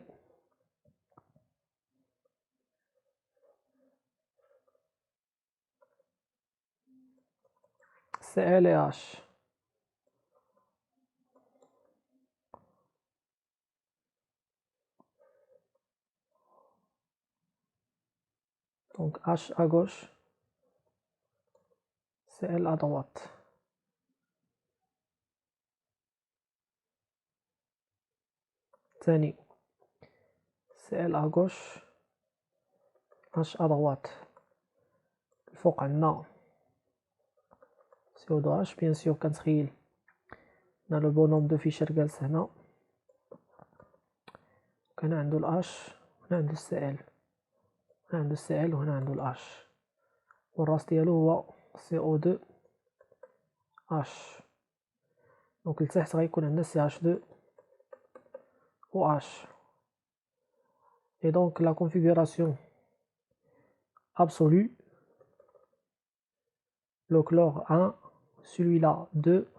Cl et H. Donc H à gauche, CL à droite. ثاني CL à gauche, H à droite. الفوق عندنا CO2H bien sûr كنتخيل هنا لو بونوم دو فيشر جالس هنا كان عنده ال H هنا عنده CL هنا عنده CL وهنا عنده ال H والراس ديالو هو CO2H دونك لتحت غيكون عندنا CH2 OH et donc la configuration absolue, le chlore 1, celui-là 2,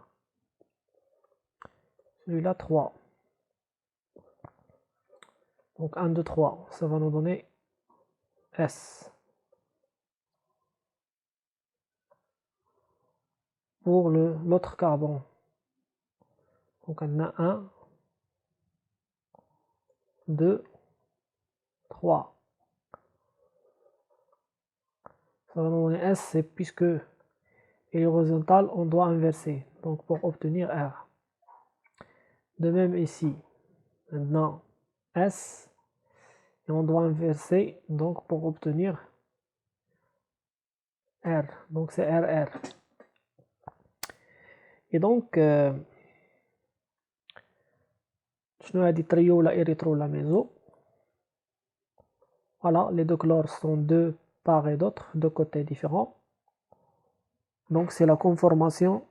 celui-là 3. Donc 1, 2, 3, ça va nous donner S. Pour l'autre carbone, donc on a 1, 2, 3. Ça va nous donner S, c'est puisque il est horizontal, on doit inverser, donc pour obtenir R. De même ici, maintenant S, et on doit inverser, donc pour obtenir R, donc c'est RR. Et donc, شنو هادي تريو ولا إريترو ولا ميزو. Voilà, les deux chlores sont deux part et d'autre, deux côtés différents. Donc c'est la conformation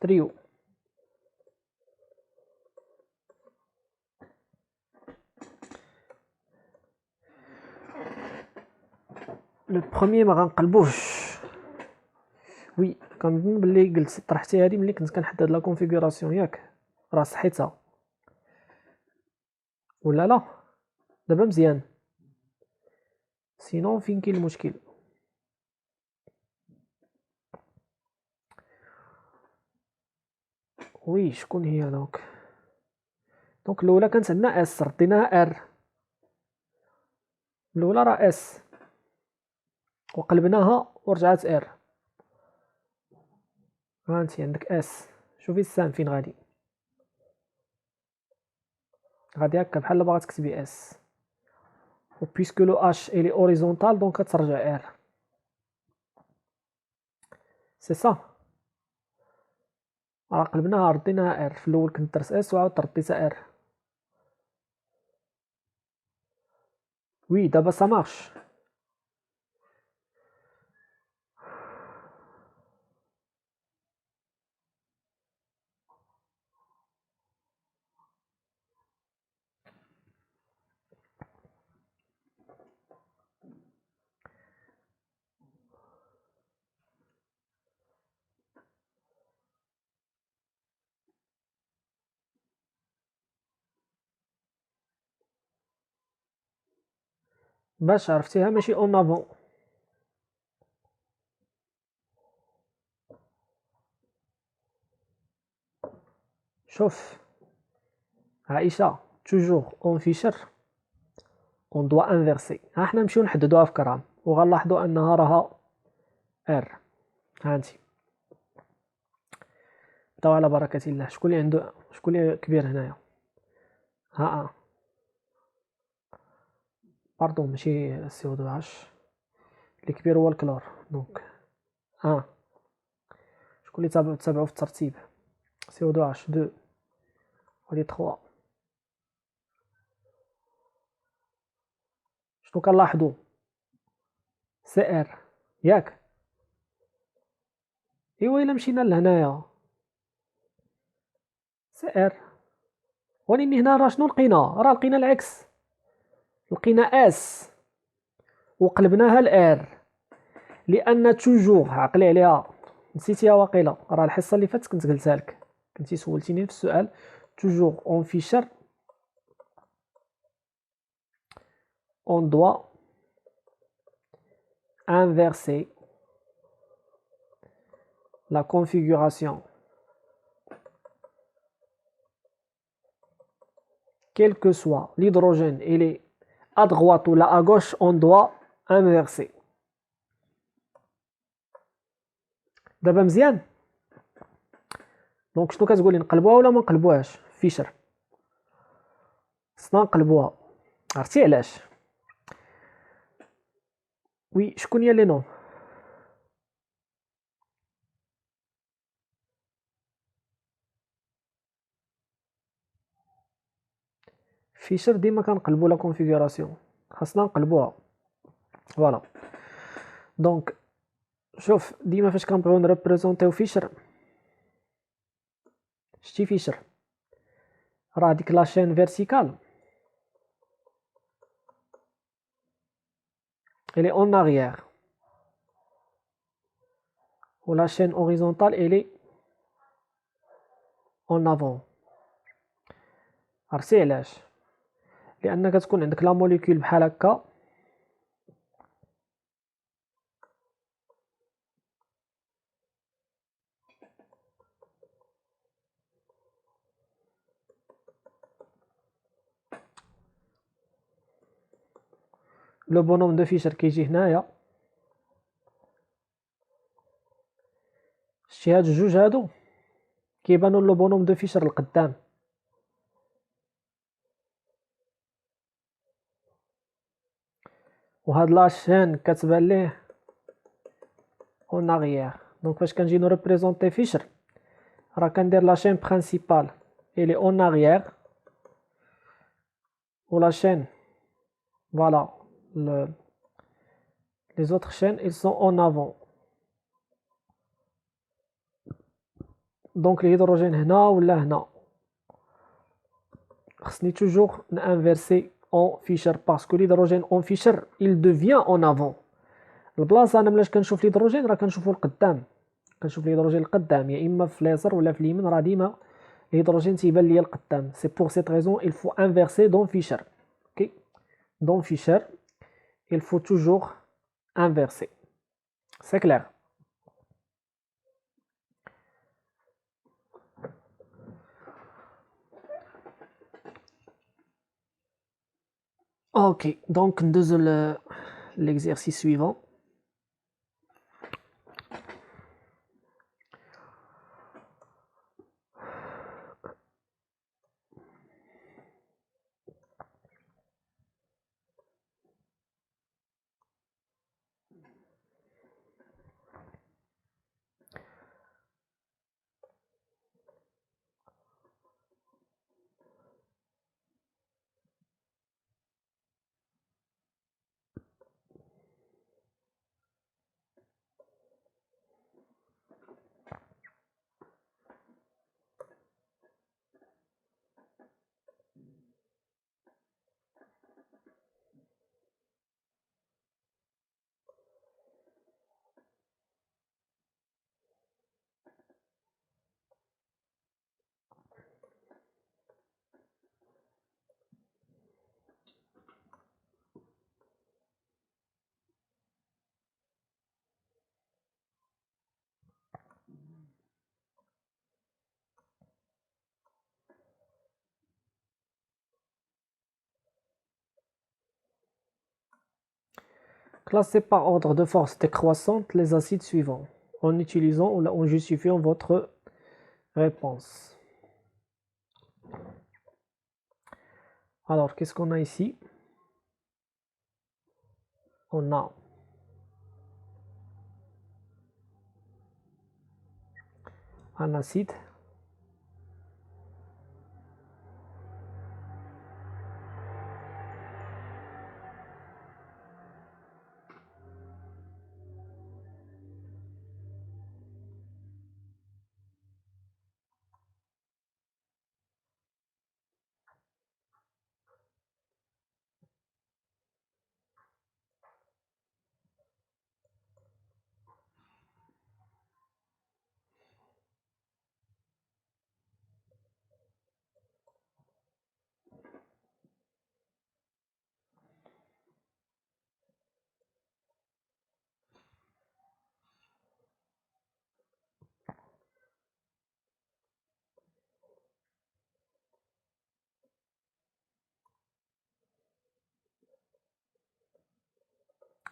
trio. Le premier ما غنقلبوش. وي كنظن بلي قلت طرحتي هادي ملي كنت كنحدد لا كونفيغوراسيون ياك راه صحيتها ولا لا دابا مزيان سينون فين كاين المشكل. وي شكون هي دونك الاولى كانت عندنا اس رديناها ار الاولى راه اس وقلبناها ورجعت ار. هانتي عندك اس شوفي السهم فين غادي هكا بحال باغا تكتبي اس و puisque le H il est horizontal donc كترجع R c'est ça. راه قلبناها رديناها R في الاول كنت درت اس وعاود رديتها R. وي دابا ça marche. باش عرفتيها ماشي اون افون. شوف عائشة توجور اون فيشر اون دوا انفيرسي. ها حنا نمشيو نحددوها في كرام وغنلاحظوا انها راها ار. هانتي بقاو على بركة الله. شكون اللي عنده شكون اللي كبير هنايا؟ ها باردون ماشي سي او دو اش اللي كبير هو الكلور دونك شكون اللي تابعو في الترتيب؟ سي او دو اش 2 وهادي 3. شنو كنلاحظوا؟ سي ار ياك. ايوا الا مشينا لهنايا سي ار ولكن هنا راه شنو لقينا؟ راه لقينا العكس لقينا اس وقلبناها لار لان توجور عقلي عليها نسيتيها واقيلا راه الحصه اللي فاتت كنت قلتها لك كنتي سولتيني في السؤال توجور اون فيشر on doit inverser la configuration quel que soit l'hydrogène, il est à droite ou là à gauche, on doit inverser. دابا مزيان. دونك شنو كتقول لي نقلبوها ولا ما نقلبوهاش فيشر؟ خصنا نقلبوها. عرفتي علاش؟ وي شكون هي لي نوم؟ فيشر ديما كنقلبوا لا كونفيغوراسيون، خاصنا نقلبوها. فوالا. دونك شوف ديما فاش كنبغيو نريبريزونطيو فيشر، شتي فيشر راه ديك لاشين فيرتيكال elle est en arrière ou la chaîne horizontale elle est en avant. عرفتي علاش؟ لان كتكون عندك لا موليكول بحال هكا لو بونوم دو فيشر كيجي هنايا، شتي هاد الجوج هادو كيبانو لو بونوم دو فيشر القدام، وهاد لاشين كتبان ليه اون اغيير. دونك فاش كنجي نريبريزونطي فيشر راه كندير لاشين برينسيبال elle est en arrière ou la chaîne voilà les autres chaînes ils sont en avant. دونك الهيدروجين هنا ولا هنا خصني توجور نانفيرسي اون فيشر باسكو الهيدروجين اون فيشر il devient en avant. البلاصه انا ملاش كنشوف الهيدروجين راه كنشوفو القدام، كنشوف الهيدروجين القدام يا اما في اليسار ولا في اليمين، راه ديما الهيدروجين تيبان ليا القدام. سي بور سيت ريزون il faut inverser dans Fischer. OK dans Fischer il faut toujours inverser. C'est clair. OK donc ندوزو l'exercice suivant. Classez par ordre de force décroissante les acides suivants en utilisant ou en justifiant votre réponse. Alors, qu'est-ce qu'on a ici? On a un acide,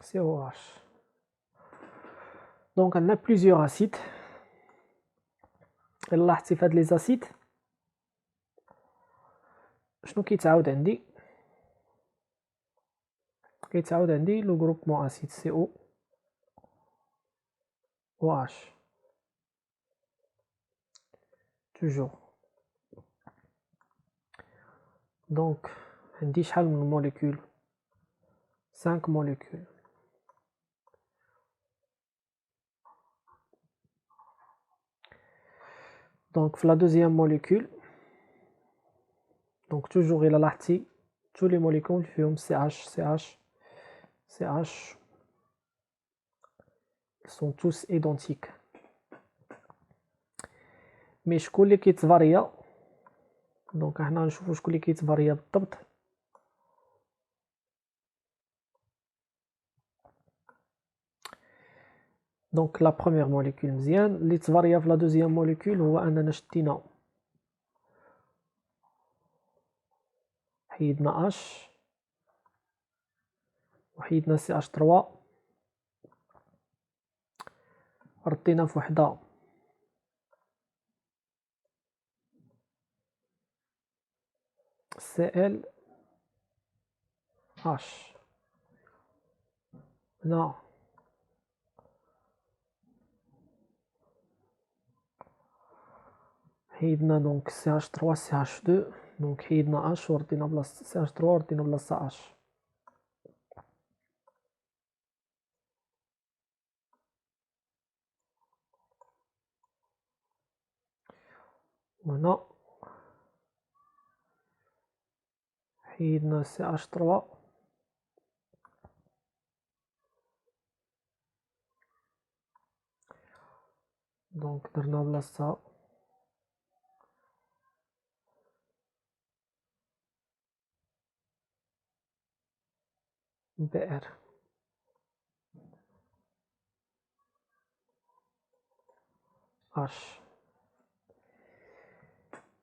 COH. Donc on a plusieurs acides. إلا لاحظتي في هاد لي زاسيد شنو كيتعاود عندي؟ كيتعاود عندي لو غروبمون اسيد CO و H توجور. دونك عندي شحال من موليكول؟ 5 موليكول. دونك في لا دوزيام موليكول دونك توجور إلا لاحظتي tous les molécules فيهم CH ils sont tous identiques. مي شكون اللي كيتفاريا؟ دونك حنا نشوفو شكون اللي كيتفاريا بالضبط. دونك لا بروميير موليكول مزيان، اللي تفاريا في لا دوزيام موليكول هو اننا شدينا حيدنا H وحيدنا CH3 ردينا في وحدة ClH هنا حيدنا دونك CH3 CH2 دونك حيدنا H وردينا بلاصة CH3 وردينا بلاصة H. وهنا حيدنا CH3 دونك درنا بلاصتها Br. H.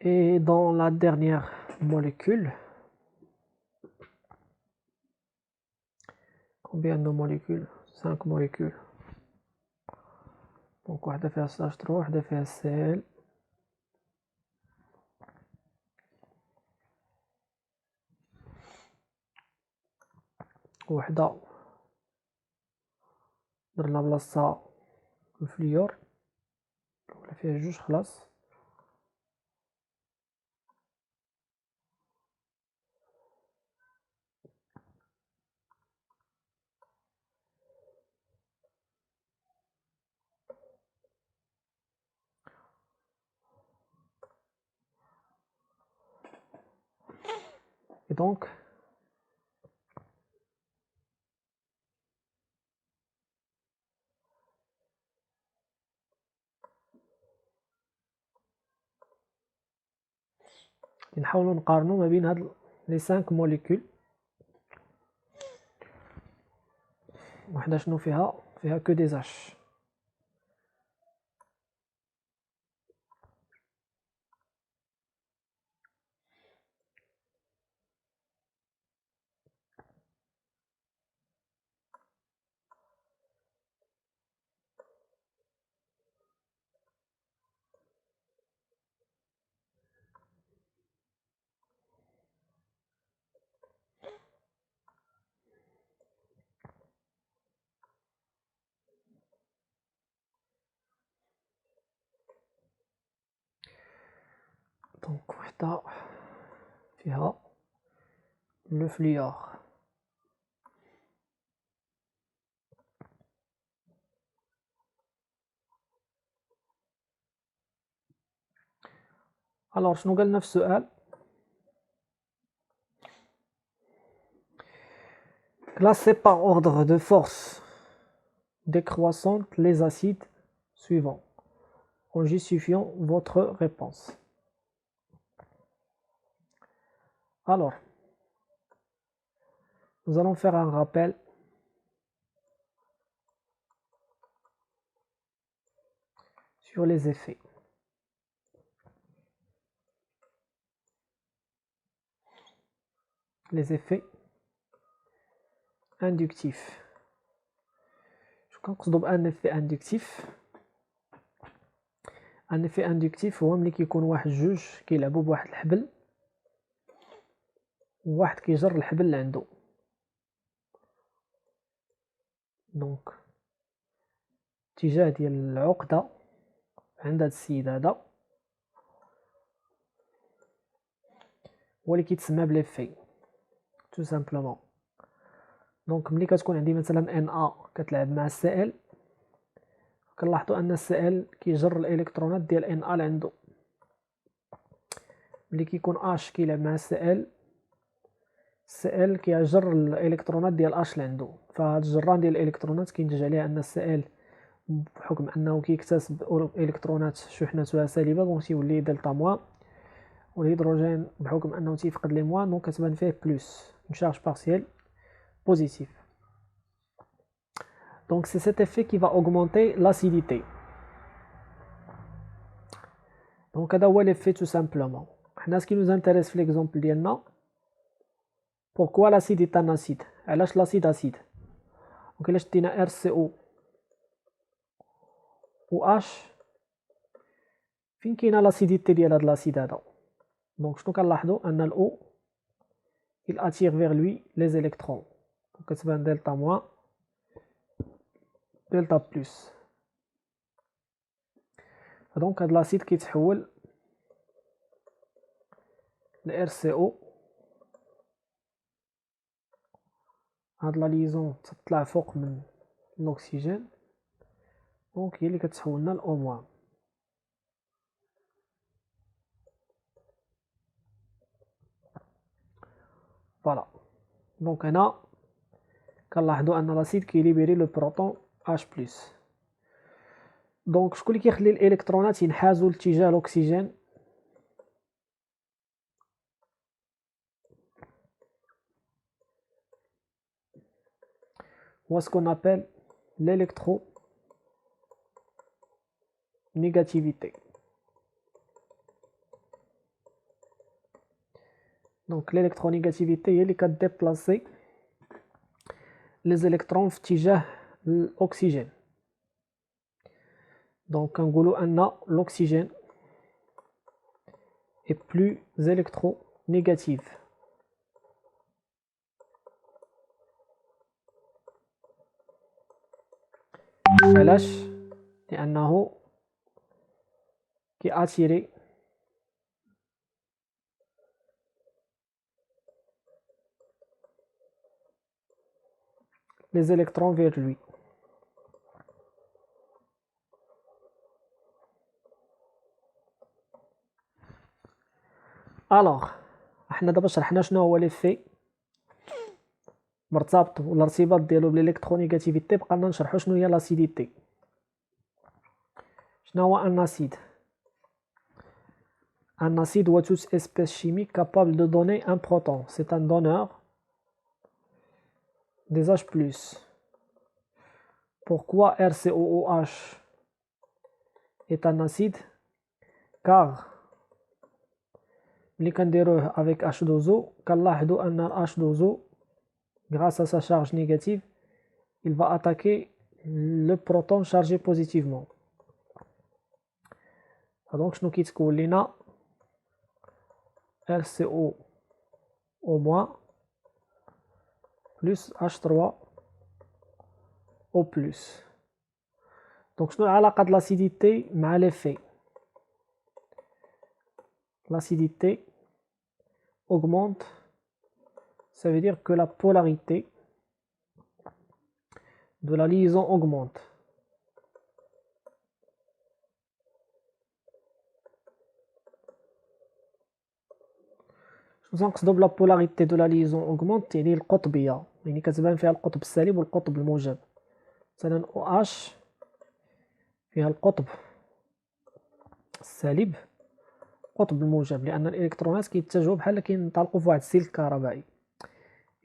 Et dans la dernière molécule, combien de molécules? 5 molécules. Donc واحدة فيها CH3 واحدة فيها Cl وحدة درنا بلاصتها الفليور ولا فيها جوج خلاص. Et donc نحاولوا نقارنوا ما بين هاد لي 5 موليكول. وحده شنو فيها كو دي H. دونك وحده فيها لو فليور. alors شنو قالنا في السؤال؟ Classez par ordre de force décroissante les acides suivants en justifiant votre réponse. Alors, nous allons faire un rappel sur les effets. Les effets inductifs. كنقصدو بان افي اندكتيف. ان افي اندكتيف هو ملي كيكون واحد جوج كيلعبوا بواحد الحبل وواحد كيجر الحبل اللي عنده. دونك اتجاه ديال العقده عند هاد السيد هذا هو اللي كيتسمى بليفي تو سامبلومون. دونك ملي كتكون عندي مثلا ان ا كتلعب مع السائل، كنلاحظوا ان السائل كيجر الالكترونات ديال ان ا لعندو. ملي كيكون اش كيلعب مع السائل، السائل كيجر الالكترونات ديال اش لعندو. فهاد الجران ديال الالكترونات كينتج عليها ان السائل بحكم انه كيكتسب الكترونات شحنتها سالبه دونك تيولي دلتا موان، والهيدروجين بحكم انه تيفقد لي موان دونك كتبان فيه بلوس une charge partielle positive. Donc c'est cet effet qui va augmenter l'acidité. Donc هذا هو l'effet tout simplement. حنا ce qui nous intéresse في l'exemple ديالنا pourquoi l'acide est un acide. علاش l'acide acide. دونك الا شدينا RCO و H فين كاينه لاسيديتي ديال هاد لاسيد هذا. دونك شنو كنلاحظوا ان الأو il attire vers lui les électrons. دونك كتبان دلتا موان دلتا بلس. دونك هاد لاسيد كيتحول ل RCO. هاد لا ليزون تطلع فوق من الأكسجين دونك هي اللي كتحولنا ل O-. فوالا. دونك هنا كنلاحظوا ان لاسيد كيليبيري لو بروتون H+. دونك شكون اللي كيخلي الالكترونات ينحازوا لاتجاه الاكسجين؟ هو سكون ابل l'électronégativité. دونك l'électronégativité هي اللي كديبلاسي لي زيليكترون في اتجاه الاكسجين. دونك كنقولوا ان l'oxygène est plus électronégative. علاش؟ لانه كياتيري les électrons vers lui. الوغ حنا دابا شرحنا شنو هو ليفي مرتبط ولا الارتباط ديالو بالالكترونيغاتيفيتي. بقى لنا نشرحوا شنو هي لاسيديتي. شنو هو ان acide. Un acide ou toute espèce chimique capable de donner un proton. C'est un donneur des H+. Pourquoi RCOOH est un acide? Car ملي كنديروه avec H2O كنلاحظوا ان H2O grâce à sa charge négative il va attaquer le proton chargé positivement. donc شنو كيتكون لينا RCO au moins plus H3 au plus. donc شنو العلاقة د l'acidité مع l'effet. L'acidité augmente, ça veut dire que la polarité de la liaison augmente. شنو نقصدو بلا polarité de la liaison augmente؟ يعني القطبية، يعني كتبان فيها القطب السالب والقطب الموجب. مثلا OH فيها القطب السالب القطب الموجب لان الالكترونات كيتجهوا بحال كينطلقوا في واحد السلك كهربائي.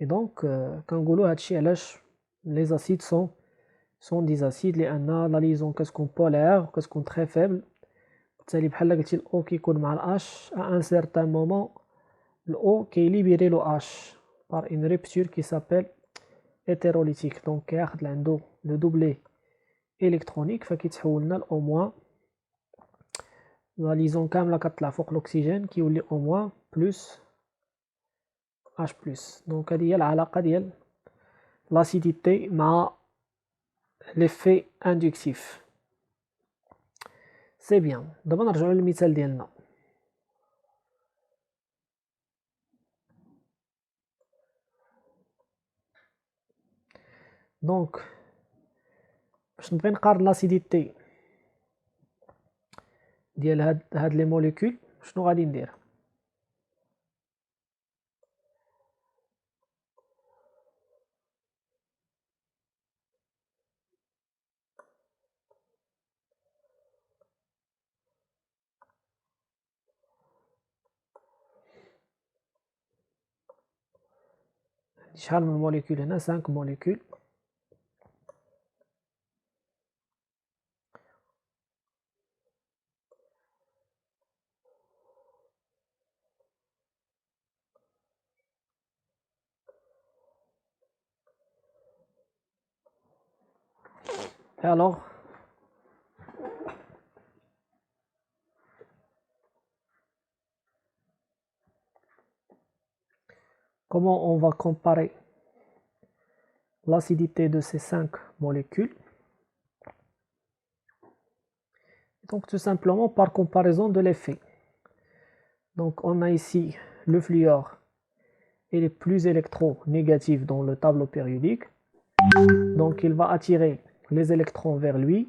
اي دونك كنقولوا هادشي علاش لي زاسيد سون دي زاسيد لان لا ليزون كتكون بولير وكتكون تري فيبل. بالتالي بحال قلتي الاو كيكون مع الاش ان سيرتان مومون الاو كيليبيري لو اش بار اون ريبتور كي سابيل hétérolytique. دونك كياخد عندو لو دوبلي électronique فكيتحول au moins la liaison كاملة كطلع فوق l'oxygène كيولي au moins plus H+. Donc هذه هي العلاقة ديال l'acidité مع l'effet inductif. C'est bien. دابا نرجعو للمثال ديالنا. دونك باش نبغي نقارن لاسيديتي ديال هاد لي موليكول شنو غادي ندير؟ شحال من موليكول هنا؟ 5 موليكول. Et alors comment on va comparer l'acidité de ces 5 molécules? Donc tout simplement par comparaison de l'effet. Donc on a ici le fluor, il est plus électronégatif dans le tableau périodique. Donc il va attirer les électrons vers lui.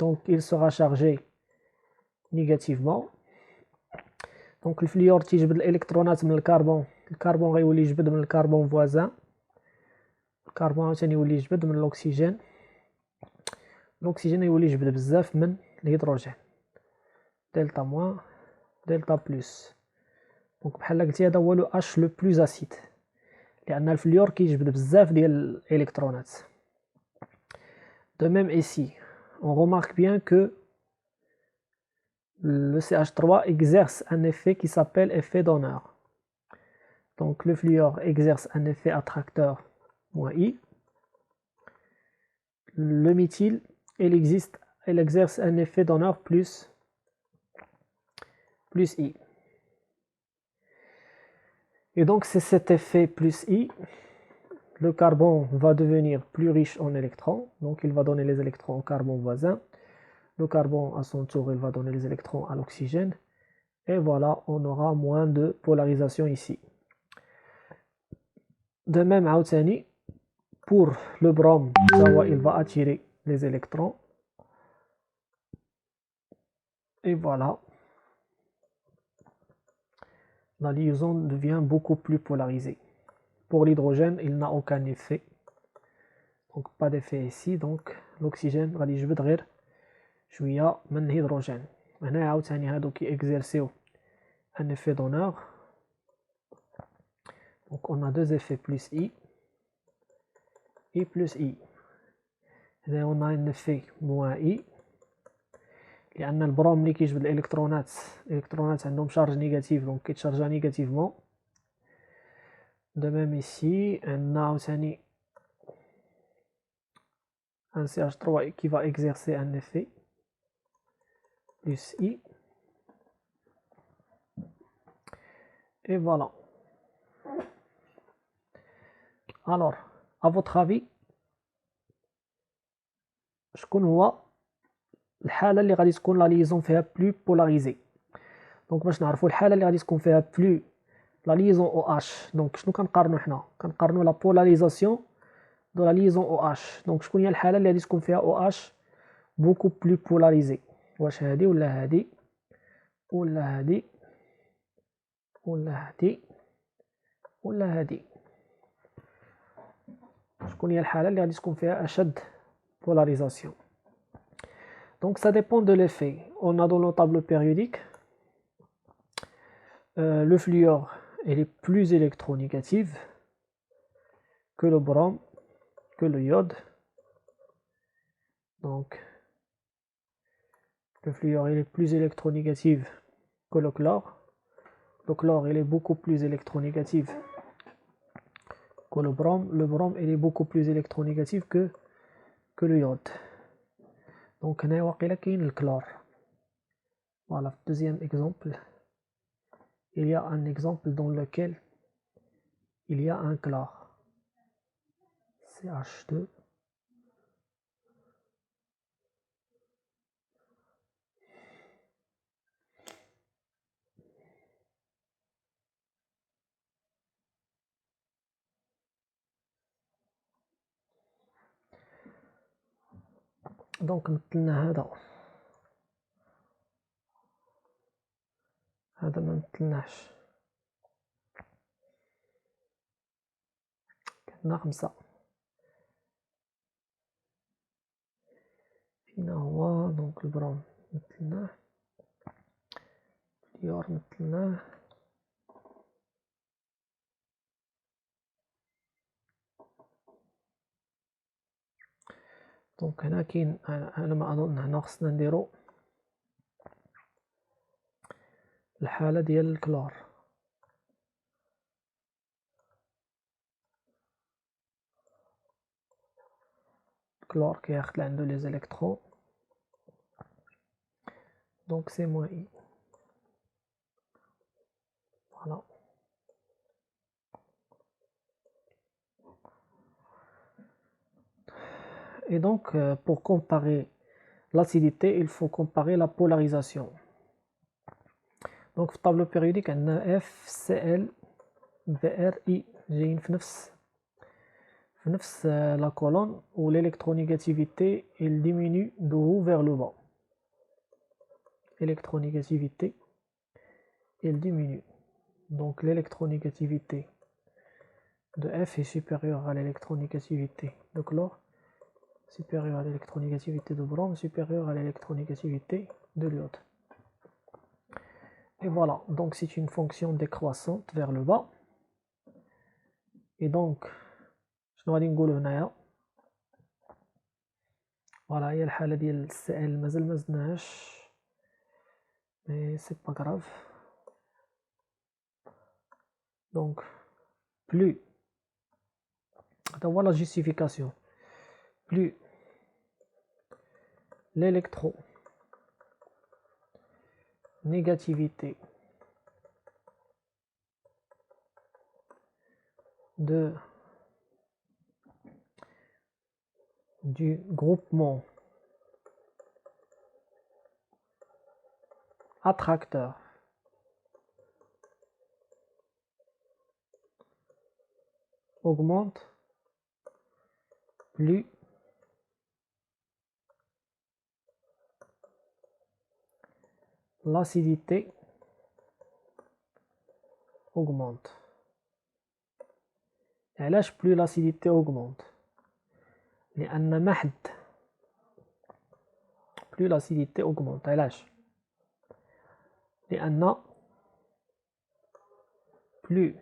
Donc il sera chargé négativement. Donc le fluor تيجبد الالكترونات من الكربون غيولي يجبد من الكربون voisin. الكربون عاوتاني يولي يجبد من الاكسجين. الاكسجين يولي يجبد بزاف من الهيدروجين. دلتا موان دلتا بلس. دونك بحال قلتي هذا هو لو اش لو بلوز اسيد لان الفلور كيجبد بزاف ديال الالكترونات. De même ici, on remarque bien que le CH3 exerce un effet qui s'appelle effet donneur. Donc le fluor exerce un effet attracteur -I. Le méthyle, il exerce un effet donneur plus I. Et donc c'est cet effet plus I, le carbone va devenir plus riche en électrons, donc il va donner les électrons au carbone voisin. Le carbone à son tour, il va donner les électrons à l'oxygène. Et voilà, on aura moins de polarisation ici. De même, pour le brome, il va attirer les électrons. Et voilà. La liaison devient beaucoup plus polarisée. Pour l'hydrogène, il n'a aucun effet. Donc pas d'effet ici. Donc l'oxygène va يجبد غير شوية من الهيدروجين. هنا عاوتاني هادو كيexercéو un effet donneur. Donc on a deux effets plus I et plus I. Et on a un effet moins I. لأن البروم اللي كيجبد الإلكترونات عندهم شارج نيجاتيف دونك كيتشارجا نيجاتيفمون. De même ici, on a عاوتاني un CH3 qui va exercer un effet plus I. Et voilà. Alors, à votre avis, شكون هو الحالة اللي غادي تكون لا ليزون فيها بلو بولاريزي؟ دونك باش نعرفوا الحالة اللي غادي تكون فيها بلو لا ليزون او اش، دونك شنو كنقارنوا حنا؟ كنقارنوا لا بولاريزاسيون دو لا ليزون او اش. دونك شكون هي الحالة اللي غادي تكون فيها او اش بوكو بلو بولاريزي؟ واش هادي ولا هادي ولا هادي ولا هادي ولا هادي؟ شكون هي الحالة اللي غادي تكون فيها أشد polarisation؟ Donc ça dépend de l'effet. On a dans le tableau périodique le fluor il est plus électronégatif que le brome, que le iode. Donc le fluor il est plus électronégatif que le chlore. Le chlore il est beaucoup plus électronégatif que le brome. Le brome il est beaucoup plus électronégatif que que le iode. Donc هنا واقيلا كاين الكلور. Voilà, deuxième exemple. Il y a un exemple dans lequel il y a un chlore. CH2. Donc مثلنا هذا ما مثلناش، كنا 5. فينا هو دونك البرون مثلناه، اليور مثلناه، دونك هنا كاين على ما اظن هنا خصنا نديرو الحالة ديال الكلور. الكلور كياخد عنده لي زيليكترون، دونك سي موان اي. Voilà. Et donc, pour comparer l'acidité, il faut comparer la polarisation. Donc, في الطابلو périodique عندنا FCl VRI جايين في نفس la colonne où l'électronégativité elle diminue de haut vers le bas. Électronégativité elle diminue. Donc l'électronégativité de F est supérieure à l'électronégativité de chlore, supérieure à l'électronégativité de brome, supérieure à l'électronégativité de l'iode. Et voilà, donc c'est une fonction décroissante vers le bas. Et donc, شنو غادي نقولو هنايا؟ فوالا هي الحالة ديال السائل مازال مزدناهاش، مي سي با غراف. دونك بلو، هذا هو لا جوستيفيكاسيون، بلو l'électronégativité du groupement attracteur augmente, plus l'acidité augmente. علاش plus l'acidité augmente؟ لأن محد plus l'acidité augmente. علاش؟ لأن plus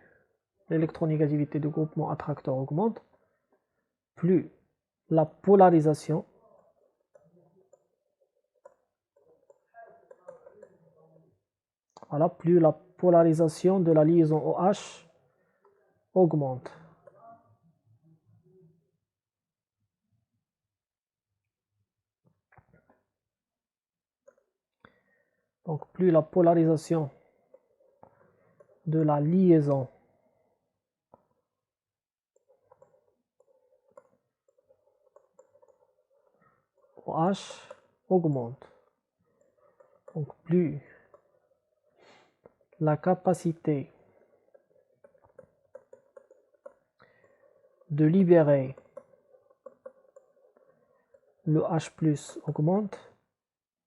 l'électronégativité du groupement attracteur augmente, plus la polarisation plus la polarisation de la liaison OH augmente. Donc plus la polarisation de la liaison OH augmente. Donc plus la capacité de libérer le H+ augmente,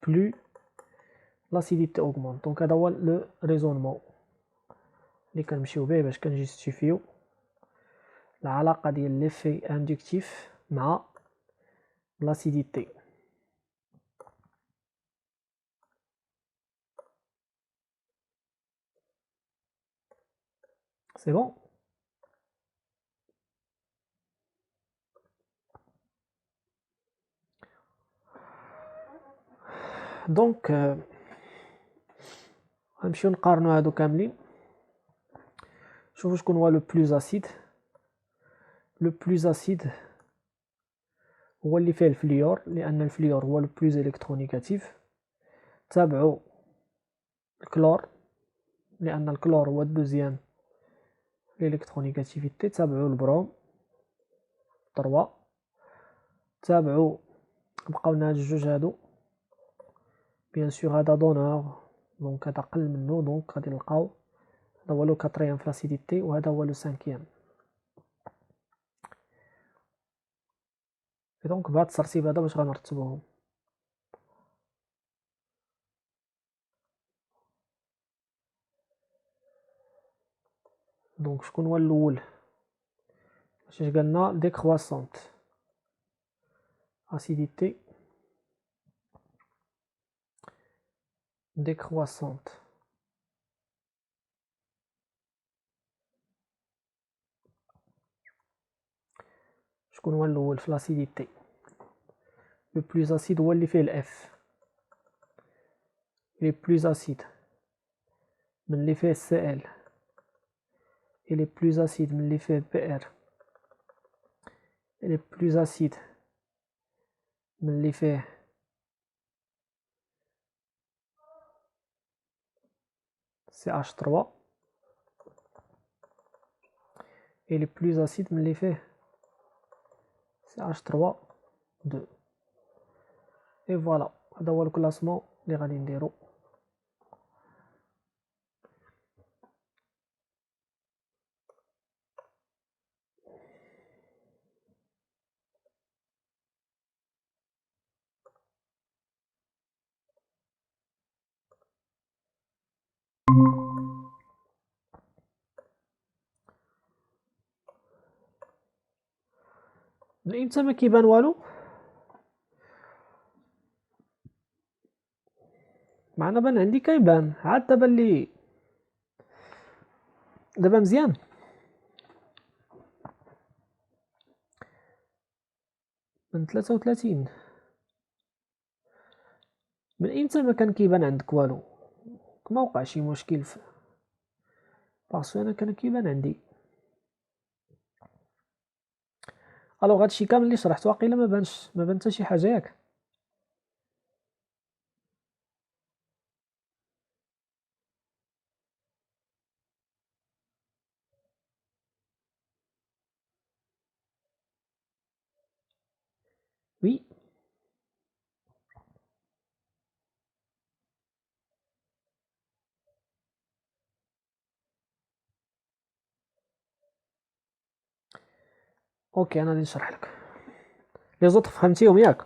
plus l'acidité augmente. Donc هذا هو le raisonnement اللي كنمشيو به باش كنجستيفيو العلاقة ديال l'effet inductif مع l'acidité. C'est bon? Donc غنمشيو نقارنو هادو كاملين، شوفو شكون هو le plus acide. Le plus acide هو اللي فيه الفليور لأن الفليور هو لو بلوز إلكترونيغاتيف، تابعو الكلور لأن الكلور هو الدوزيام الإلكترونيغاتيفيتي، تابعو البروم 3، تابعو بقاو لنا هاد الجوج هادو بيان سور هذا دونور دونك هذا قل منو دونك غادي نلقاو هذا هو لو كاتريام في لاسيديتي وهذا هو لو سانكيام. دونك بهاد الترتيب هذا باش غنرتبوهم. دونك شكون هو الاول؟ اش قالنا ديكرواسونت acidité décroissante. شكون هو الاول في لاسيديتي؟ لو بلوز اسيد هو اللي فيه الاف، لي بلوز اسيد من اللي فيه سي ال، لي بلوز اسيد من اللي فيه بي ار، لي بلوز اسيد من اللي فيه CH3 et les plus acides من اللي فيه CH3 2. et voilà هذا هو الكلاسمون اللي غادي نديرو. من امتى ما كيبان والو؟ معنا بان عندي كيبان عاد دابا اللي دابا مزيان. من 33 من امتى ما كان كيبان عندك والو؟ ما وقع شي مشكل في باسكو انا كان كيبان عندي. الوغ هادشي كامل اللي شرحت واقيلا ما بان حتى شي حاجه ياك؟ وي اوكي انا غادي نشرح لك لي زوط فهمتيهم ياك؟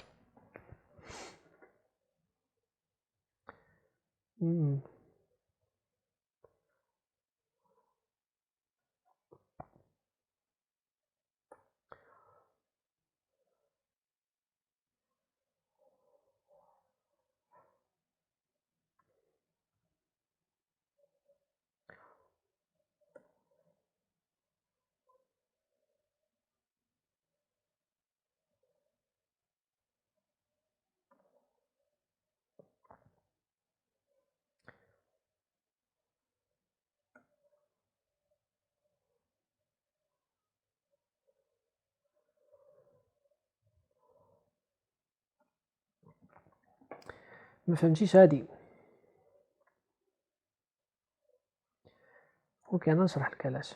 ما فهمتيش هادي؟ اوكي انا نشرح لك علاش.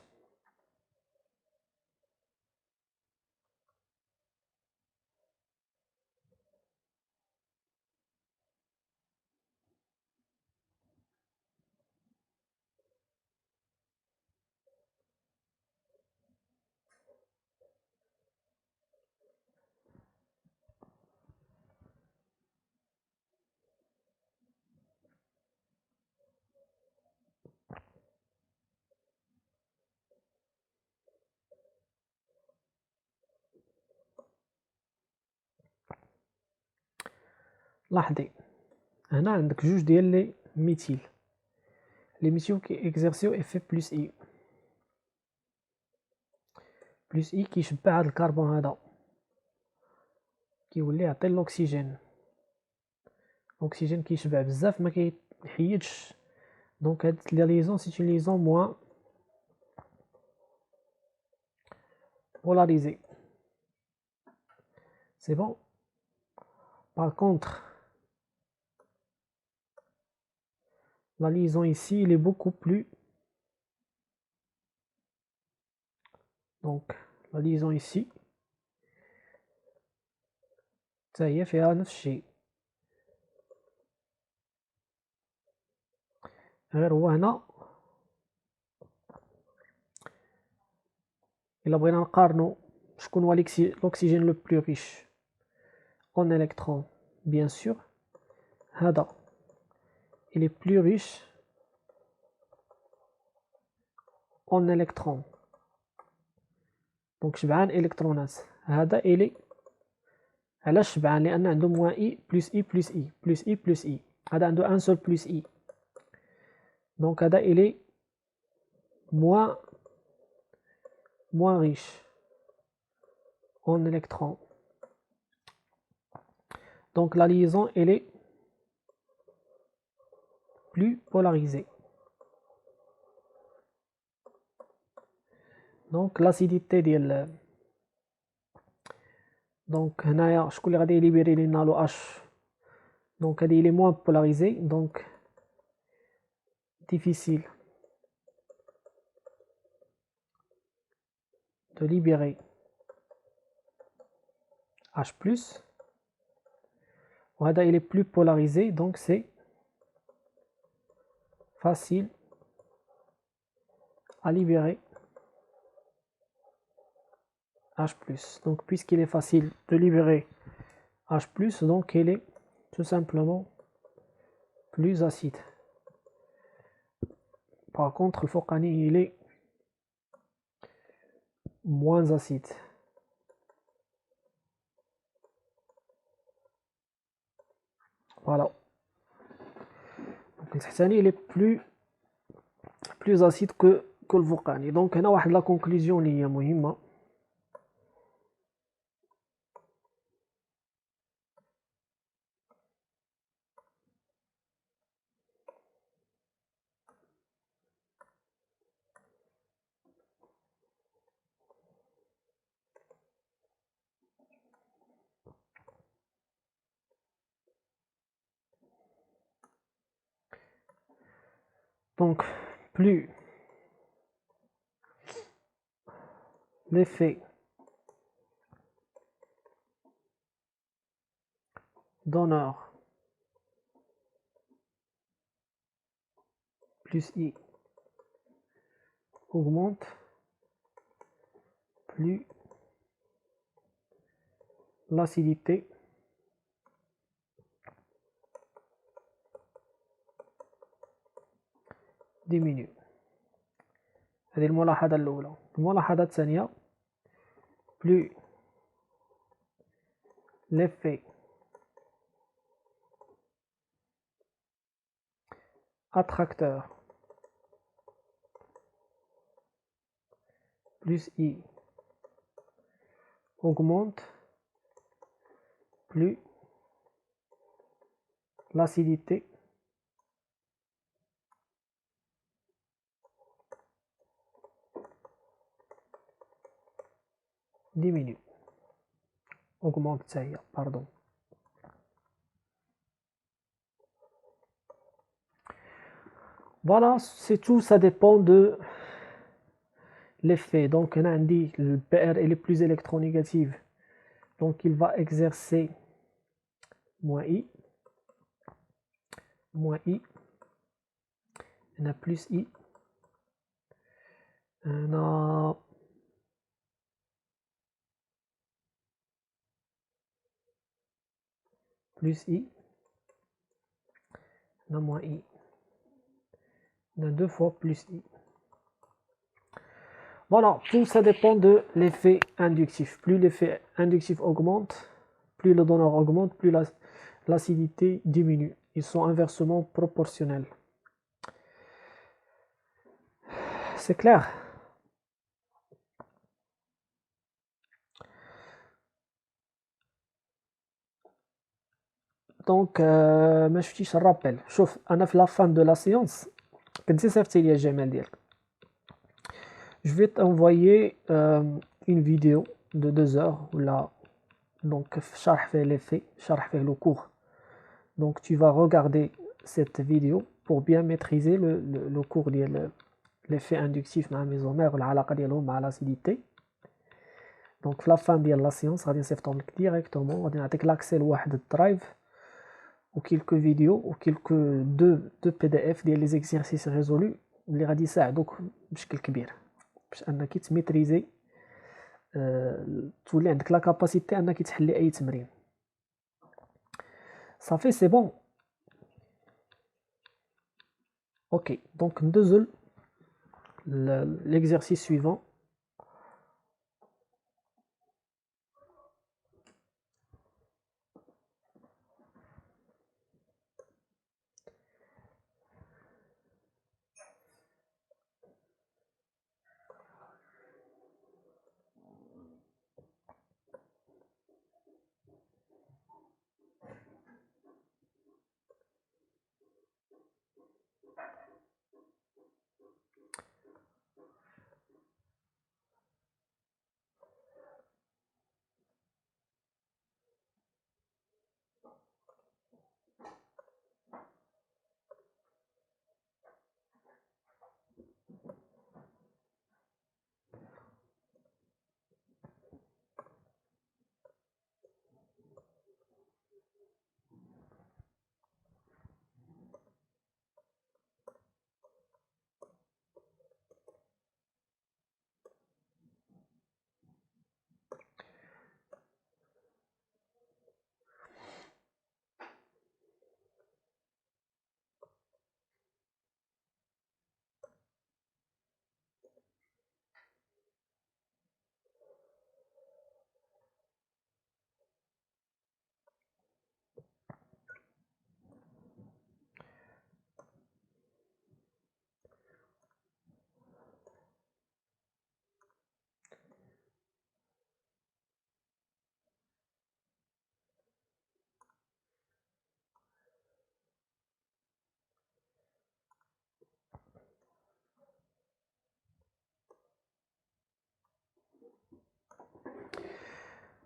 لاحظي هنا عندك جوج ديال لي ميثيل، لي ميثيل كي اكزيرسيو افي بلس اي، بلس اي كيشبع هاد الكربون هذا كيولي يعطي الاكسجين، الاكسجين كيشبع بزاف ما كيحيدش، دونك هاد لا ليزون سي اون ليزون موان بولاريزي، C'est bon. Par contre, la liaison ici, il est beaucoup plus. Donc, la liaison ici. Ça y est, فيها نفس الشيء. غير هو هنا إلا بغينا نقارنو شكون هو l'oxygène le plus riche en électrons, bien sûr هذا il est plus riche en électrons. دونك شبعان الكترونات. هذا إلي علاش شبعان؟ لأن عنده موان إي بلس إي بلس إي بلس إي بلس إي. هذا عنده ان سول بلس إي. دونك هذا إلي moins riche en électrons. Donc la liaison elle est plus polarisée. Donc l'acidité ديال donc هنايا شكون اللي غادي يليبيري لينا لو اش؟ donc هذه il est moins polarisé, donc difficile de libérer H+. وهذا il est plus polarisé, donc c'est facile à libérer H+. Donc puisqu'il est facile de libérer H+, donc il est tout simplement plus acide. Par contre le فوقاني il est moins acide. Voilà. Donc le تحتاني il est plus acide que le فوقاني. Donc هنا واحد لا conclusion اللي هي مهمة. Donc plus l'effet donneur plus I augmente, plus l'acidité diminue. هذه الملاحظة الأولى. الملاحظة الثانية plus l'effet attracteur plus I augmente, plus l'acidité diminue. Augmente ça, pardon. Voilà, c'est tout, ça dépend de l'effet. Donc on a dit le PR est plus électronégatif, donc il va exercer moins I, on a plus I, on a plus I, on a moins I, on a 2 fois plus I. Voilà, tout ça dépend de l'effet inductif. Plus l'effet inductif augmente, plus le donneur augmente, plus l'acidité diminue. Ils sont inversement proportionnels. C'est clair? Donc, ما شفتيش الرابيل. شوف أنا في la fin de la séance كنتي صيفطي لي الجيميل ديالك. Je vais t'envoyer une vidéo de 2 heures ou là donc شرح فيه les faits, شرح فيه le cours. Donc tu vas regarder cette vidéo pour bien maîtriser le cours ديال l'effet inductif مع ميزومير والعلاقة ديالهم مع l'acidité. Donc في la fin ديال la séance غادي نصيفطهم لك directement, غادي نعطيك l'accès لواحد الدرايف و quelques vidéos و quelques deux PDF ديال les exercices résolus اللي غادي يساعدوك بشكل كبير باش انك تميتريزي تولي عندك لا كاباسيتي انك تحلي اي تمرين. صافي سي بون. اوكي دونك ندوزو l'exercice suivant.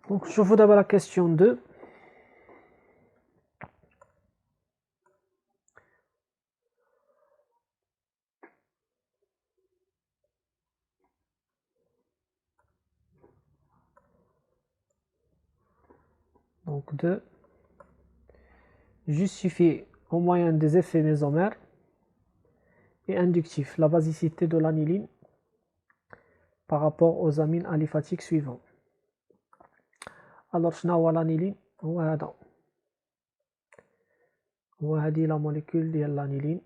Donc je vous d'abord la question 2. Donc 2. Justifier au moyen des effets mésomères et inductifs la basicité de l'aniline par rapport aux amines aliphatiques suivants. Alors شنو هو l'aniline؟ هو هذا، هو هذه لا موليكول ديال l'aniline.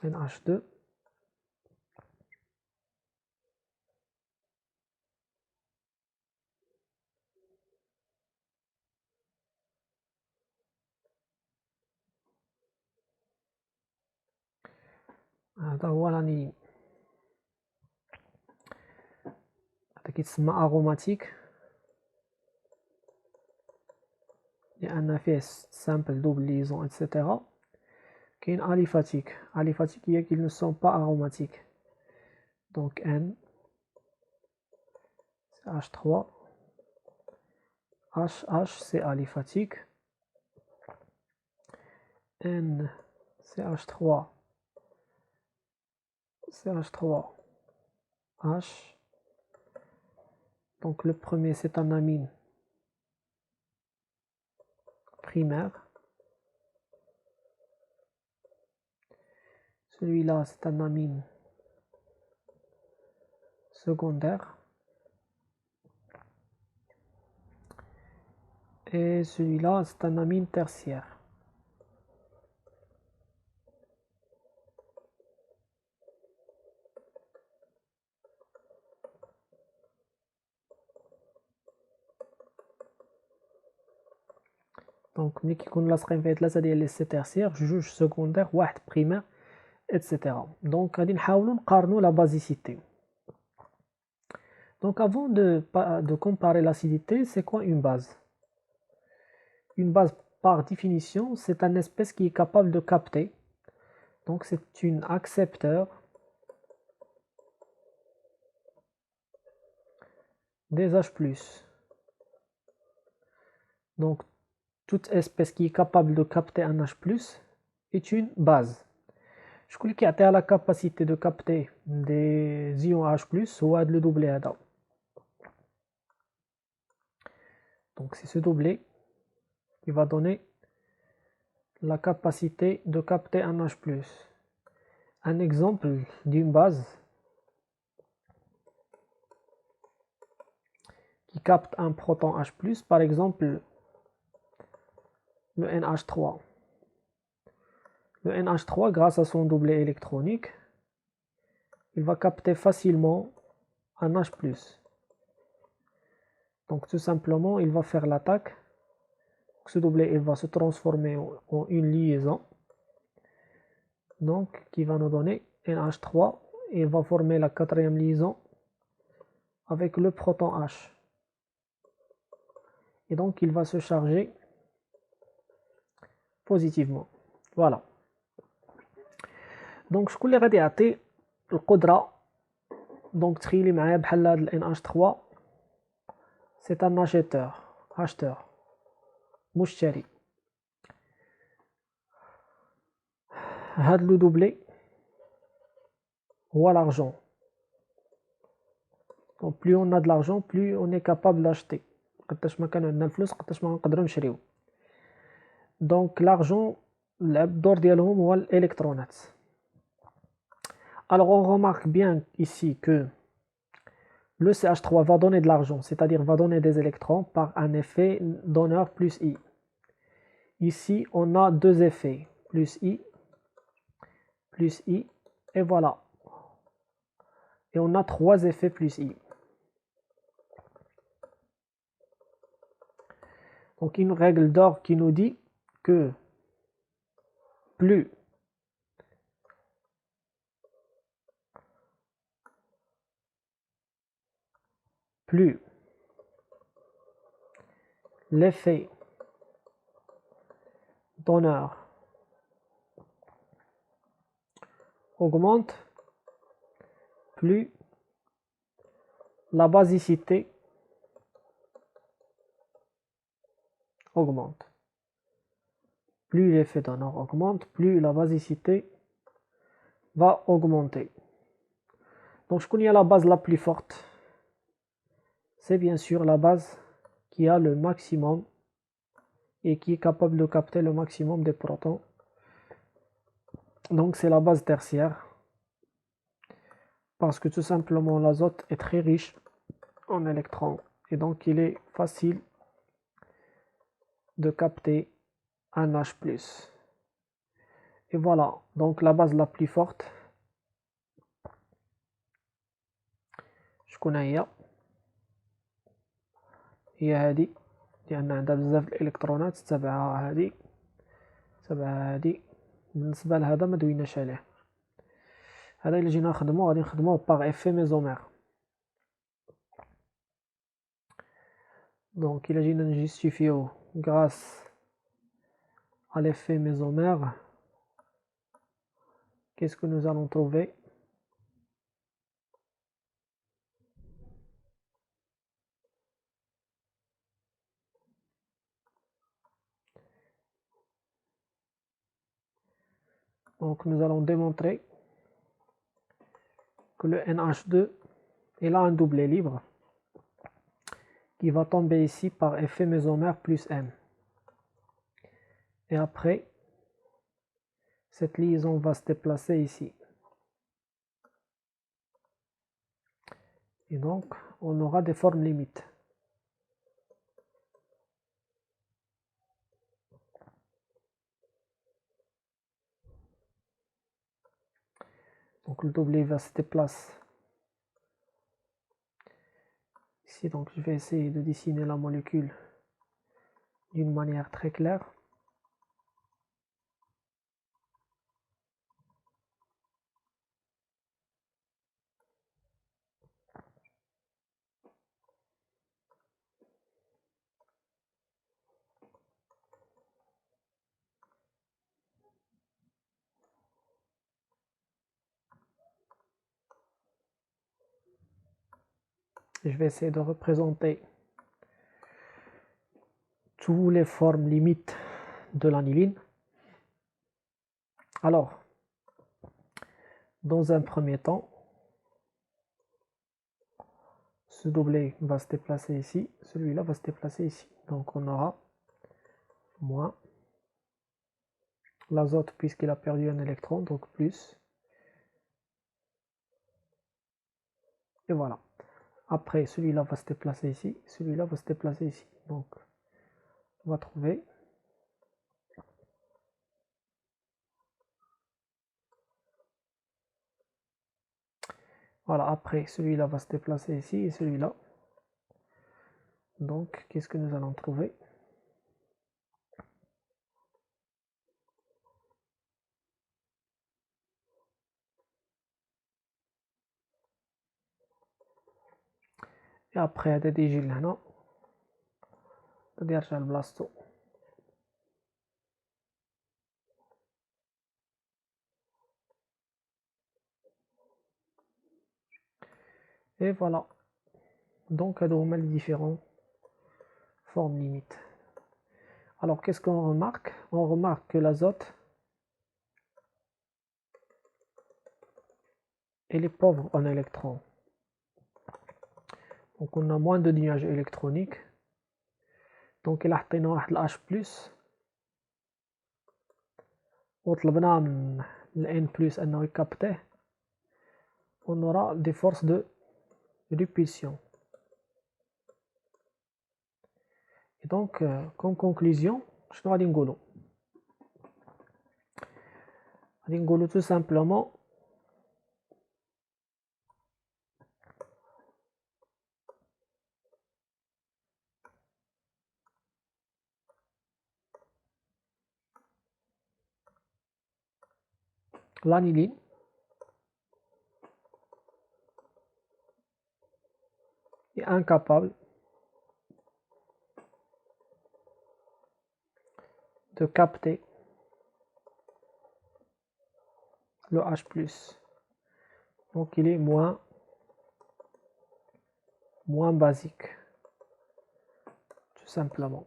NH2 هذا هو l'aniline. هذا كيتسمى اروماتيك لان فيه سامبل دوبل ليزون etc. كاين اليفاتيك، اليفاتيك هي qu'ils ne sont pas aromatiques. Donc N c'est H3, HH c'est aliphatique, N c'est H3, c'est H3, H. Donc le premier c'est un amine primaire. Celui-là c'est un amine secondaire. Et celui-là c'est un amine tertiaire. Donc ملي كيكون لاصقين فيه ثلاثه ديال لي سي تيرسيير، جوج سكوندير، واحد بريمير etc. Donc غادي نحاولوا نقارنوا لا بازيسيتي. Donc avant de comparer l'acidité, c'est quoi une base? Une base par définition c'est un espèce qui est capable de capter Donc c'est un accepteur des H+. Donc toute espèce qui est capable de capter un H+ est une base. Je crois qu'il y a la capacité de capter des ions H+, ou le doublé هذا. Donc c'est ce doublé qui va donner la capacité de capter un H+. Un exemple d'une base qui capte un proton H+, par exemple le NH3. Le NH3, grâce à son doublé électronique, il va capter facilement un H+. Donc tout simplement, il va faire l'attaque. Ce doublé il va se transformer en une liaison, donc qui va nous donner NH3, et il va former la quatrième liaison avec le proton H. Et donc il va se charger positivement. Voilà. Donc شكون اللي غادي يعطي القدرة donc تخيلي معايا بحال هاد ال NH3 c'est un acheteur مشتري. هاد لو دوبلي هو l'argent. Donc plus on a de l'argent, plus on est capable d'acheter. قداش ما كان عندنا الفلوس قداش ما نقدروا نشريو. Donc l'argent الدور ديالهم هو الالكترونات. Alors on remarque bien ici que le CH3 va donner de l'argent, c'est-à-dire va donner des électrons par un effet donneur plus I. Ici on a deux effets, plus I, et voilà. Et on a trois effets plus I. Donc une règle d'or qui nous dit que plus l'effet donneur augmente, plus la basicité augmente. Plus l'effet donneur augmente, plus la basicité va augmenter. Donc je connais la base la plus forte. C'est bien sûr la base qui a le maximum et qui est capable de capter le maximum des protons. Donc c'est la base tertiaire. Parce que tout simplement l'azote est très riche en électrons. Et donc il est facile de capter un H+. Et voilà, donc la base la plus forte. شكون هي هذه لأن عندها بزاف الإلكترونات. تبعها هذه بالنسبة لهذا ما دويناش عليه. هذا إلا جينا نخدمو غادي نخدموه باغ إفي ميزومير. دونك إلا جينا نجيستيفيو غراس à l'effet mésomère, qu'est-ce que nous allons trouver? Donc nous allons démontrer que le NH2 il a un doublet libre qui va tomber ici par effet mésomère plus M. Et après, cette liaison va se déplacer ici. Et donc, on aura des formes limites. Donc le doublet va se déplacer ici. Donc je vais essayer de dessiner la molécule d'une manière très claire. je vais essayer de représenter toutes les formes limites de l'aniline. Alors, dans un premier temps, ce doublet va se déplacer ici, celui-là va se déplacer ici. Donc on aura moins l'azote puisqu'il a perdu un électron, donc plus. Et voilà. Après, celui-là va se déplacer ici, celui-là va se déplacer ici. Donc, on va trouver voilà, après, celui-là va se déplacer ici et celui-là. Donc, qu'est-ce que nous allons trouver? Et après, هذا يجي لهنا غادي يرجع لبلاصتو. Et voilà. Donc, هادو هما les différents formes limites. Alors, qu'est-ce qu'on remarque? On remarque que l'azote, elle est pauvre en électrons. Donc, on a moins de nuages électroniques. Donc, إلا حطينا واحد ال H+, وطلبنا من ال N+ أنه يكابتيه, on aura des forces de répulsion. Et donc, comme conclusion, شنو غادي نقولو؟ غادي نقولو tout simplement l'aniline est incapable de capter le H+. Donc il est moins basique, tout simplement.